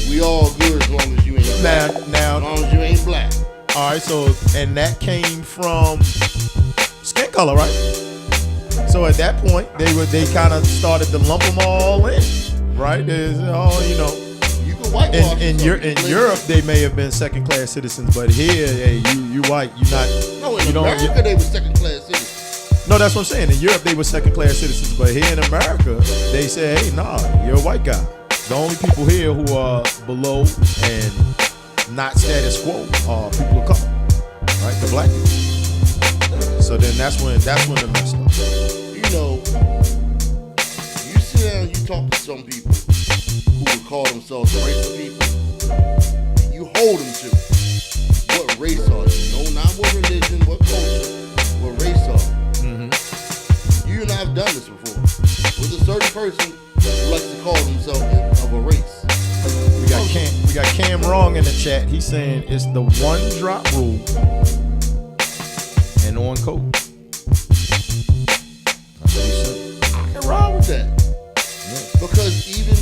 We all good as long as you ain't black. Now, as long as you ain't black. All right, so, and that came from skin color, right? So at that point, they kind of started to lump them all in, right? There's all, you know. You can whitewash in Europe, they may have been second-class citizens, but here, hey, you white, you not. No, in America, they were second-class citizens. No, that's what I'm saying. In Europe, they were second-class citizens, but here in America, they say, hey, nah, you're a white guy. The only people here who are below and not status quo are people of color, right? The black people. So then that's when the messed up. You know, you sit down and you talk to some people who would call themselves racist people, and you hold them to what race are you? No, not what religion, what culture, what race are you? You and I have done this before. With a certain person who likes to call themselves of a race. We got Cam Wrong in the chat. He's saying it's the one drop rule and on code. I can ride with that. Yeah. Because even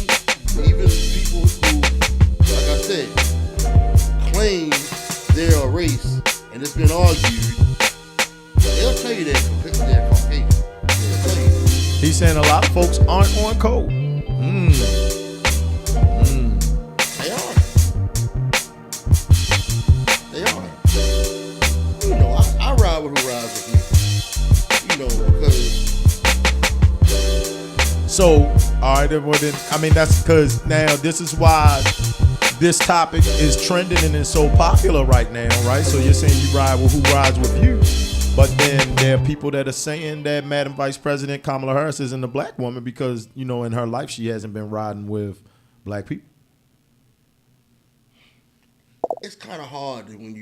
people who, like I said, claim they're a race, and it's been argued, they'll tell you they're Caucasian. They'll tell you. He's saying a lot of folks aren't on code. They are. You know, I ride with who rides with me. You know, because. So, all right, well then, I mean, that's because now this is why this topic is trending and is so popular right now, right? So you're saying you ride with who rides with you. But then there are people that are saying that Madam Vice President Kamala Harris isn't a black woman because, you know, in her life she hasn't been riding with black people. It's kind of hard when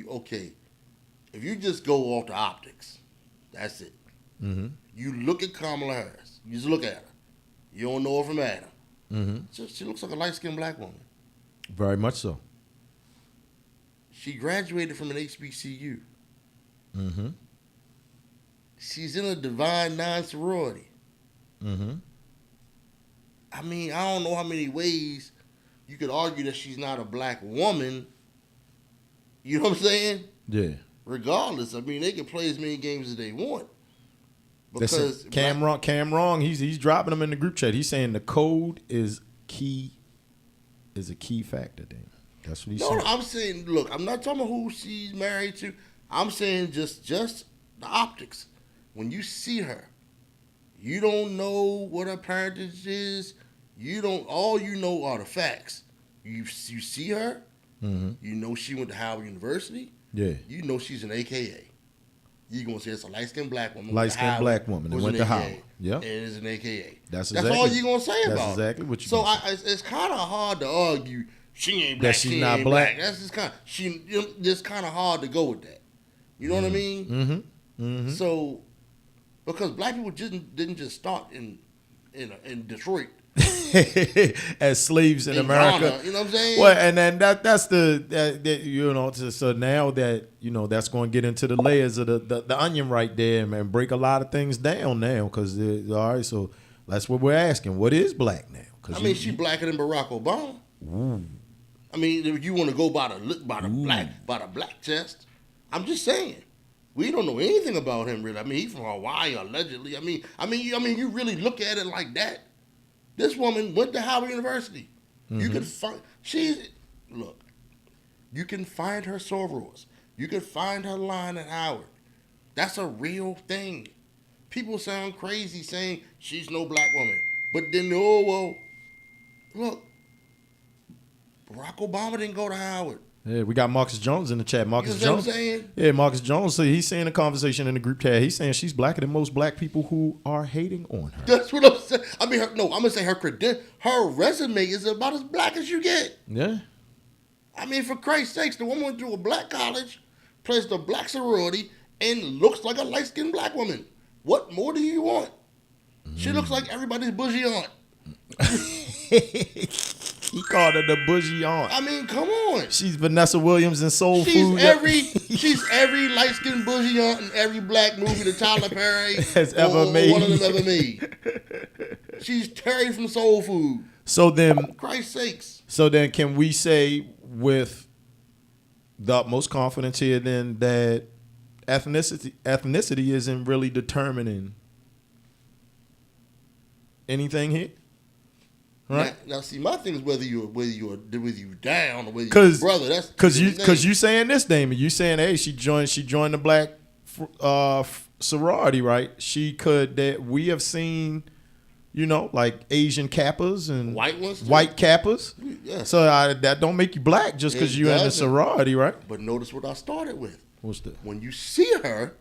if you just go off the optics, that's it. You look at Kamala Harris. You just look at her. You don't know her from Adam. She looks like a light-skinned black woman. Very much so. She graduated from an HBCU. She's in a divine non-sorority. I mean, I don't know how many ways you could argue that she's not a black woman. You know what I'm saying? Yeah. Regardless, I mean, they can play as many games as they want. Because Cam Wrong, he's dropping them in the group chat. He's saying the code is a key factor. Then that's what he's saying. No, I'm saying, look, I'm not talking about who she's married to. I'm saying just the optics. When you see her, you don't know what her parentage is. All you know are the facts. You see her, you know she went to Howard University. Yeah. You know she's an AKA. You're going to say it's a light-skinned black woman. Light-skinned black woman that went to Howard. Yeah. And it's an AKA. That's all you're going to say about it. That's exactly what you're going to say. So it's kind of hard to argue she ain't black, that she's not black. That's just kind of hard to go with that. You know what I mean? Mm-hmm. Mm-hmm. So, because black people didn't just start in Detroit. As slaves in America, Ghana, you know what I'm saying? Well, and then that's so now that that's going to get into the layers of the onion right there, man, break a lot of things down now because all right, so that's what we're asking. What is black now? I mean, she's blacker than Barack Obama. Ooh. I mean, if you want to go by the black test, I'm just saying. We don't know anything about him really. I mean, he's from Hawaii allegedly. I mean, you really look at it like that. This woman went to Howard University. Mm-hmm. You can find you can find her sorors. You can find her line at Howard. That's a real thing. People sound crazy saying she's no black woman, but then look, Barack Obama didn't go to Howard. Yeah, we got Marcus Jones in the chat. Marcus you know Jones. What I'm saying? Yeah, Marcus Jones. So he's saying a conversation in the group chat. He's saying she's blacker than most black people who are hating on her. That's what I'm saying. I mean, I'm gonna say her resume is about as black as you get. Yeah. I mean, for Christ's sakes, the woman went to a black college, plays the black sorority, and looks like a light-skinned black woman. What more do you want? She looks like everybody's bougie aunt. He called her the bougie aunt. I mean, come on. She's Vanessa Williams in Soul Food. She's every light-skinned bougie aunt in every black movie that Tyler Perry has ever made. Or one of them ever made. She's Terry from Soul Food. So then, for Christ's sakes. So then, can we say with the utmost confidence here then that ethnicity isn't really determining anything here? Right. Now, see, my thing is whether you're down or whether you're brother. That's because you saying this, Damon. You saying, hey, she joined the black sorority, right? She could. That we have seen, like Asian Kappas and white ones, white Kappas. Yeah. So that don't make you black just because you're in the sorority, right? But notice what I started with. What's that? When you see her,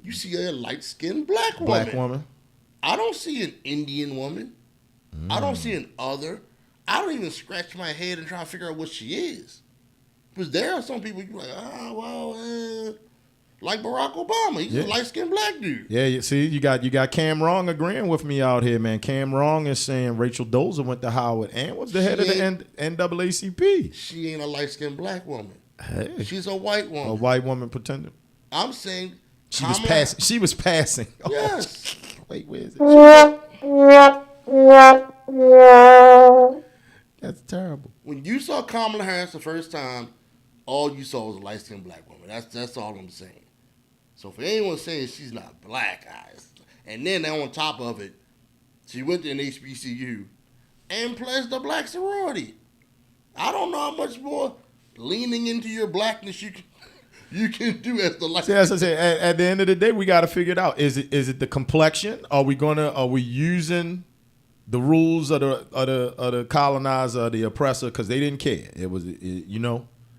you see a light-skinned black woman. Black woman. I don't see an Indian woman. I don't see an other. I don't even scratch my head and try to figure out what she is. Because there are some people you're like, like Barack Obama. He's a light-skinned black dude. Yeah, you see, you got Cam Wrong agreeing with me out here, man. Cam Wrong is saying Rachel Dozer went to Howard and was the head of the NAACP. She ain't a light-skinned black woman. Hey. She's a white woman. A white woman pretending. I'm saying she was passing. Yes. Oh, wait, where is it? That's terrible. When you saw Kamala Harris the first time, all you saw was a light-skinned black woman. That's all I'm saying. So for anyone saying she's not black, guys, and then on top of it, she went to an HBCU and pledged the black sorority. I don't know how much more leaning into your blackness you can do as the light. See, as I say, at the end of the day, we got to figure it out. Is it the complexion? Are we using the rules of the colonizer, the oppressor, because they didn't care.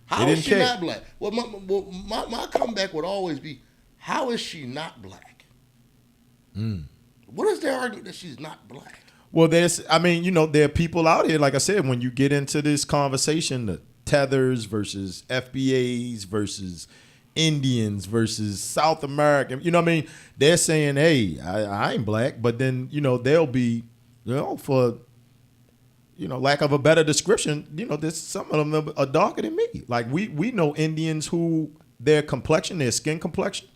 How is she not black? Well, my comeback would always be, how is she not black? What is their argument that she's not black? Well, there are people out here, like I said, when you get into this conversation, the tethers versus FBAs versus Indians versus South American, they're saying, hey, I ain't black, but then, they'll be, for lack of a better description, there's some of them are darker than me. Like we know Indians who their skin complexion,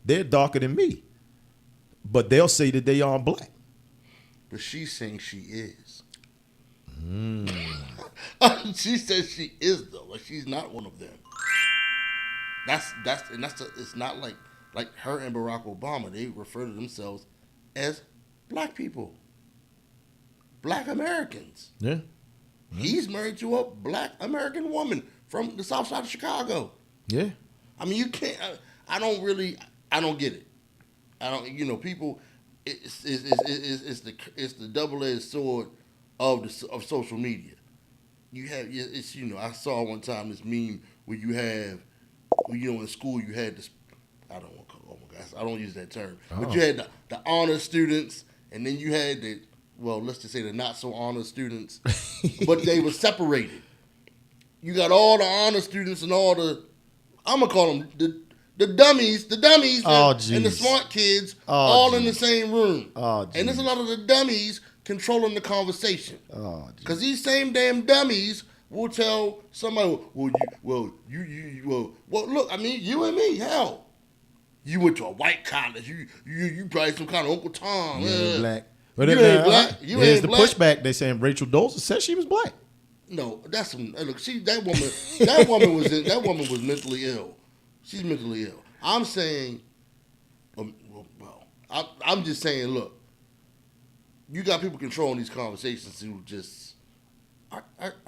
they're darker than me. But they'll say that they aren't black. But she's saying she is. She says she is though. Like she's not one of them. It's not like her and Barack Obama. They refer to themselves as black people, black Americans. Yeah. Mm-hmm. He's married to a black American woman from the South Side of Chicago. Yeah. I mean, you can't. I don't get it. I don't. You know, people. It's the double-edged sword of social media. You have it's I saw one time this meme where you have in school you had this. I don't want to call. Oh my gosh, I don't use that term. Oh. But you had the honor students, and then you had let's just say the not so honor students, but they were separated. You got all the honor students and all the, I'm gonna call them the dummies, and the smart kids, all in the same room. And there's a lot of the dummies controlling the conversation. Because these same damn dummies will tell somebody, well, look, I mean, you and me, hell, you went to a white college, you probably some kind of Uncle Tom. You ain't black. But you ain't black. Here's the pushback. They saying Rachel Dolezal said she was black. No, that's some. Look, that woman was mentally ill. She's mentally ill. I'm saying, I'm just saying. Look, you got people controlling these conversations who just are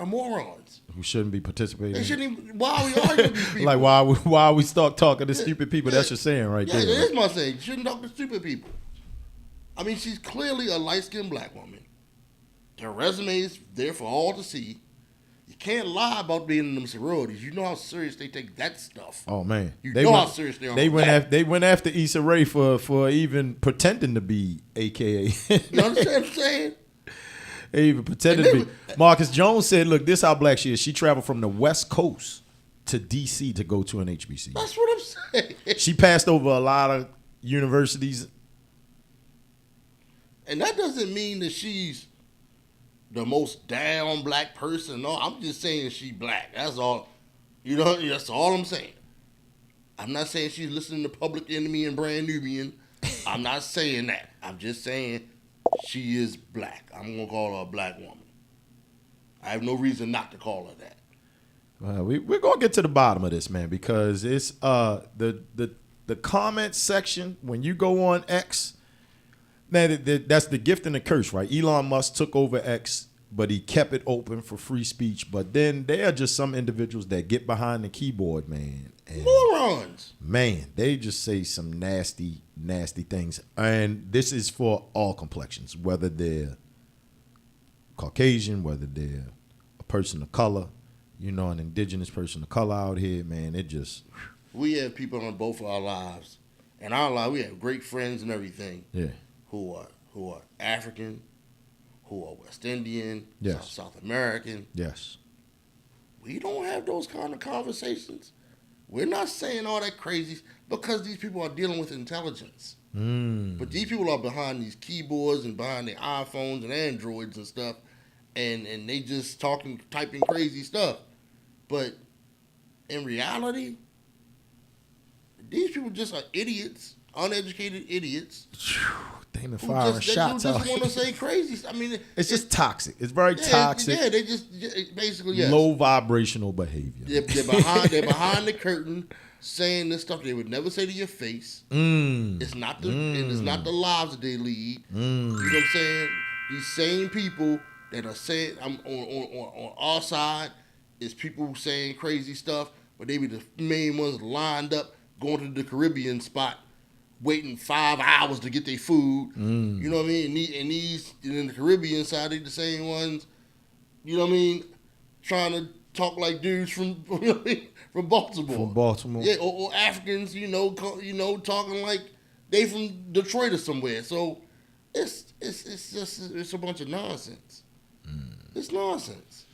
morons. Who shouldn't be participating. They shouldn't even. Why are we arguing with these people? Like why we start talking to stupid people? That's your saying right there. Yeah, that is my saying. You shouldn't talk to stupid people. I mean, she's clearly a light-skinned black woman. Her resume is there for all to see. You can't lie about being in them sororities. You know how serious they take that stuff. Oh man, how serious they are. They went after Issa Rae for even pretending to be AKA. You understand what I'm saying? They even pretended to be. Marcus Jones said, "Look, this how black she is. She traveled from the West Coast to DC to go to an HBCU. That's what I'm saying. She passed over a lot of universities." And that doesn't mean that she's the most down black person. No, I'm just saying she black. That's all. That's all I'm saying. I'm not saying she's listening to Public Enemy and Brand Nubian. I'm not saying that. I'm just saying she is black. I'm going to call her a black woman. I have no reason not to call her that. We're going to get to the bottom of this, man, because it's the comment section when you go on X. That's the gift and the curse, right? Elon Musk took over X, but he kept it open for free speech. But then there are just some individuals that get behind the keyboard, man. And morons. Man, they just say some nasty, nasty things. And this is for all complexions, whether they're Caucasian, whether they're a person of color, an indigenous person of color out here, man. It just... We have people on both of our lives. In our life, we have great friends and everything. Yeah. Who are African, who are West Indian, yes. South American. Yes. We don't have those kind of conversations. We're not saying all that crazy because these people are dealing with intelligence. But these people are behind these keyboards and behind their iPhones and Androids and stuff, and they just typing crazy stuff. But in reality, these people just are idiots, uneducated idiots. Damon firing shots out. Who just want to say crazy. I mean, it's just toxic. It's very toxic. Yeah, they just basically low vibrational behavior. They're behind the curtain saying this stuff they would never say to your face. It's not the lives that they lead. You know what I'm saying? These same people that are saying on our side is people saying crazy stuff, but they be the main ones lined up going to the Caribbean spot, waiting 5 hours to get their food. You know what I mean? And in the Caribbean side, they the same ones, you know what I mean, trying to talk like dudes from from Baltimore. From Baltimore. Yeah, or Africans, talking like they from Detroit or somewhere. So it's a bunch of nonsense. It's nonsense.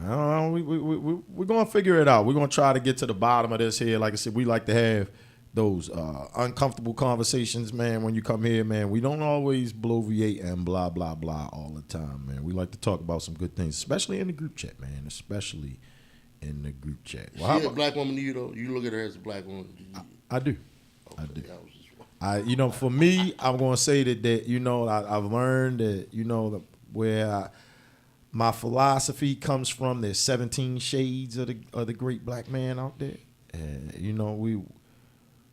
I don't know. We're going to figure it out. We're going to try to get to the bottom of this here. Like I said, we like to have those uncomfortable conversations, man, when you come here, man. We don't always bloviate and blah, blah, blah all the time, man. We like to talk about some good things, especially in the group chat, man, especially in the group chat. Well, she a black woman to you, though? You look at her as a black woman? I do. Okay, I do. For me, I'm going to say that I've learned that, where my philosophy comes from, there's 17 shades of the great black man out there. And,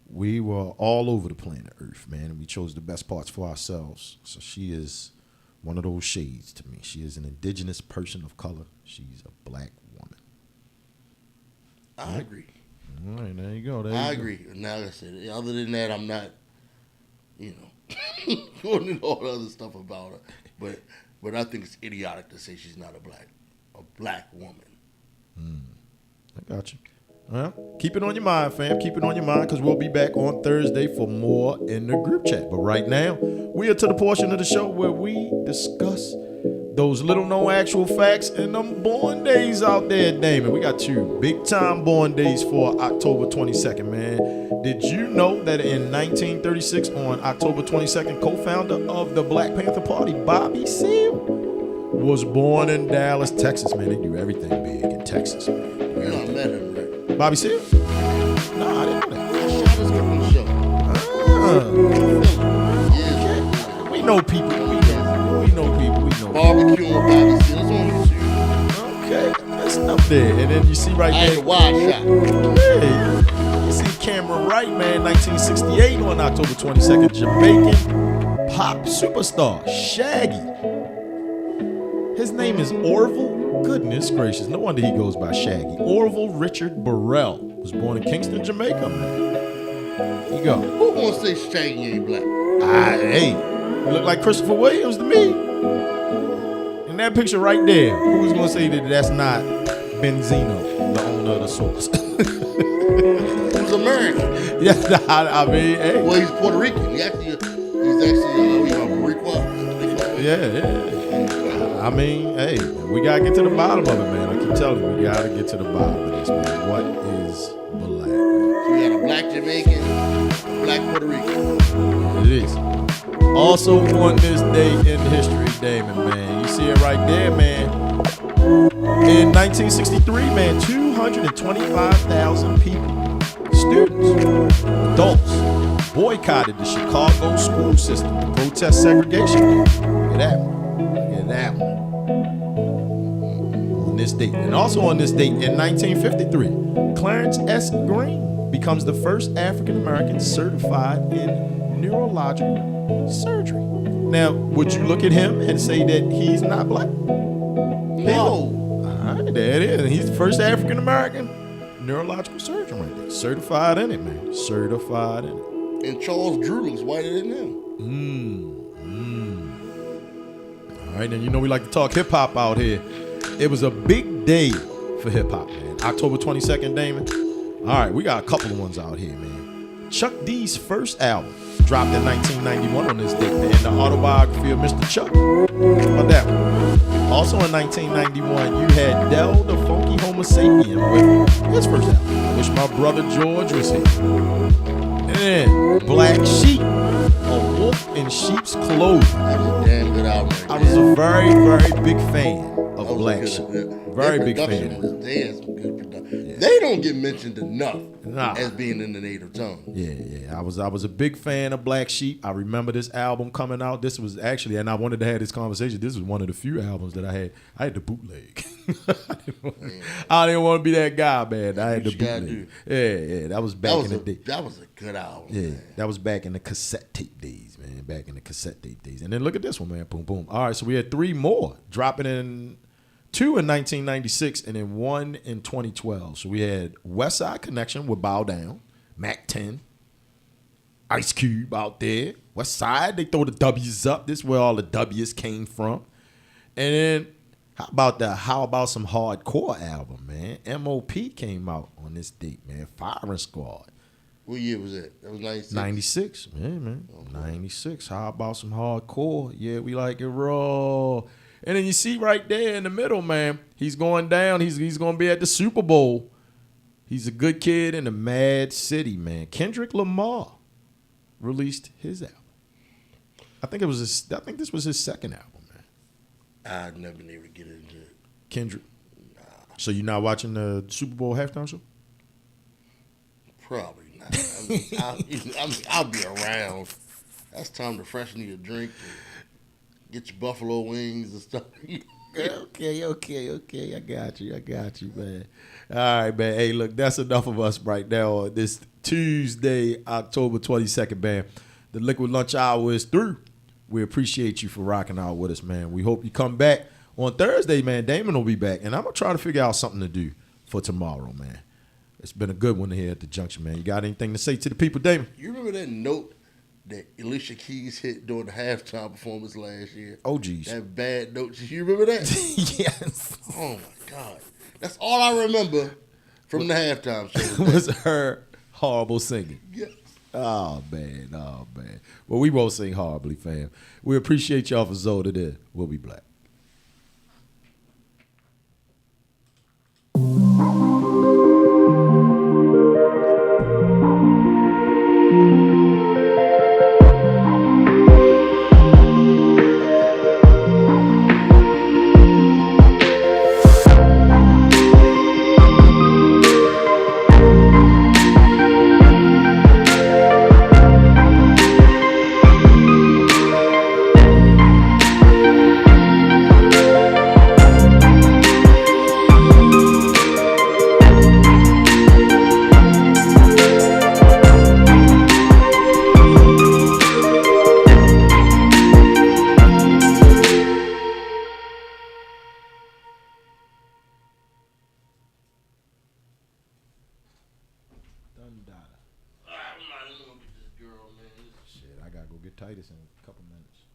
we were all over the planet Earth, man, and we chose the best parts for ourselves. So she is one of those shades to me. She is an indigenous person of color. She's a black woman. I agree. All right, there you go. I agree. Now, like I said, other than that, I'm not, going into all the other stuff about her. But I think it's idiotic to say she's not a black woman. I got you. Well, keep it on your mind, fam. Keep it on your mind, because we'll be back on Thursday for more in the group chat. But right now, we are to the portion of the show where we discuss those little-known actual facts and them born days out there, Damon. We got 2 big-time born days for October 22nd, man. Did you know that in 1936, on October 22nd, co-founder of the Black Panther Party, Bobby Seale, was born in Dallas, Texas, man. They do everything big in Texas, man. I met him, right? Bobby Seale? Nah, I didn't know that. I shot his on the show. Yeah. We know people. We know people. Barbecue with Bobby Seale. It's on YouTube. Okay, that's up there. And then you see right I there. had a wide shot. Hey, you see camera right, man. 1968 on October 22nd. Jamaican pop superstar Shaggy. His name is Orville. Goodness gracious, no wonder he goes by Shaggy. Orville Richard Burrell was born in Kingston, Jamaica, man. Here you go. Who gonna say Shaggy ain't black? Hey, you look like Christopher Williams to me. In that picture right there, who's gonna say that that's not Benzino, the owner of the source? Who's American? Yeah, I mean, hey. Well, he's Puerto Rican. He's actually Boricua. Yeah. I mean, hey, we gotta get to the bottom of it, man. I keep telling you, we gotta get to the bottom of this, man. What is black? So we had a black Jamaican, black Puerto Rican. It is. Also on this day in history, Damon, man. You see it right there, man. In 1963, man, 225,000 people, students, adults, boycotted the Chicago school system to protest segregation. Look at that one. That one. On this date. And also on this date in 1953, Clarence S. Green becomes the first African American certified in neurological surgery. Now, would you look at him and say that he's not black? No. All right, there it is. He's the first African American neurological surgeon right there. Certified in it, man. Certified in it. And Charles Drew looks whiter than him. All right, and you know we like to talk hip-hop out here. It was a big day for hip-hop, man. October 22nd, Damon. All right, we got a couple of ones out here, man. Chuck D's first album dropped in 1991 on this date, man. The autobiography of Mr. Chuck. How about that one? Also in 1991, you had Del the Funky Homo Sapien with his first album. I Wish My Brother George Was Here. And then Black Sheep, A Wolf in Sheep's Clothing. That was a damn good album. I was a very, very big fan of Black Sheep. Very big fan. They had some good production. Yeah. They don't get mentioned enough as being in the native tongue. Yeah. I was a big fan of Black Sheep. I remember this album coming out. This was actually, and I wanted to have this conversation. This was one of the few albums that I had the bootleg. I didn't want to be that guy, man. I had the bootleg. Yeah. That was back in the day. That was a good album. Yeah, man. That was back in the cassette tape days, man. Back in the cassette tape days. And then look at this one, man. Boom, boom. All right, so we had 3 more dropping in. 2 in 1996 and then 1 in 2012. So we had West Side Connection with Bow Down, Mac 10, Ice Cube out there. West Side, they throw the W's up. This is where all the W's came from. And then how about some hardcore album, man? M.O.P. came out on this date, man. Firing Squad. What year was it? That was 96? 96, man. Okay. 96. How about some hardcore? Yeah, we like it raw. And then you see right there in the middle, man, he's going down. He's going to be at the Super Bowl. He's a good kid in the Mad City, man. Kendrick Lamar released his album. I think this was his second album, man. I never been able to get into it. Kendrick. Nah. So you're not watching the Super Bowl halftime show? Probably not. I'll be around. That's time to freshen your drink. Get your buffalo wings and stuff. Okay. I got you, man. All right, man. Hey, look, that's enough of us right now on this Tuesday, October 22nd, man. The Liquid Lunch Hour is through. We appreciate you for rocking out with us, man. We hope you come back on Thursday, man. Damon will be back, and I'm going to try to figure out something to do for tomorrow, man. It's been a good one here at the Junction, man. You got anything to say to the people, Damon? You remember that note that Alicia Keys hit during the halftime performance last year? Oh, geez. That bad note. You remember that? Yes. Oh, my God. That's all I remember from the halftime show. Was her horrible singing. Yes. Oh, man. Well, we won't sing horribly, fam. We appreciate y'all for Zoda there. We'll be black. I'm not in the mood with this girl, man. Shit, I gotta go get Titus in a couple minutes.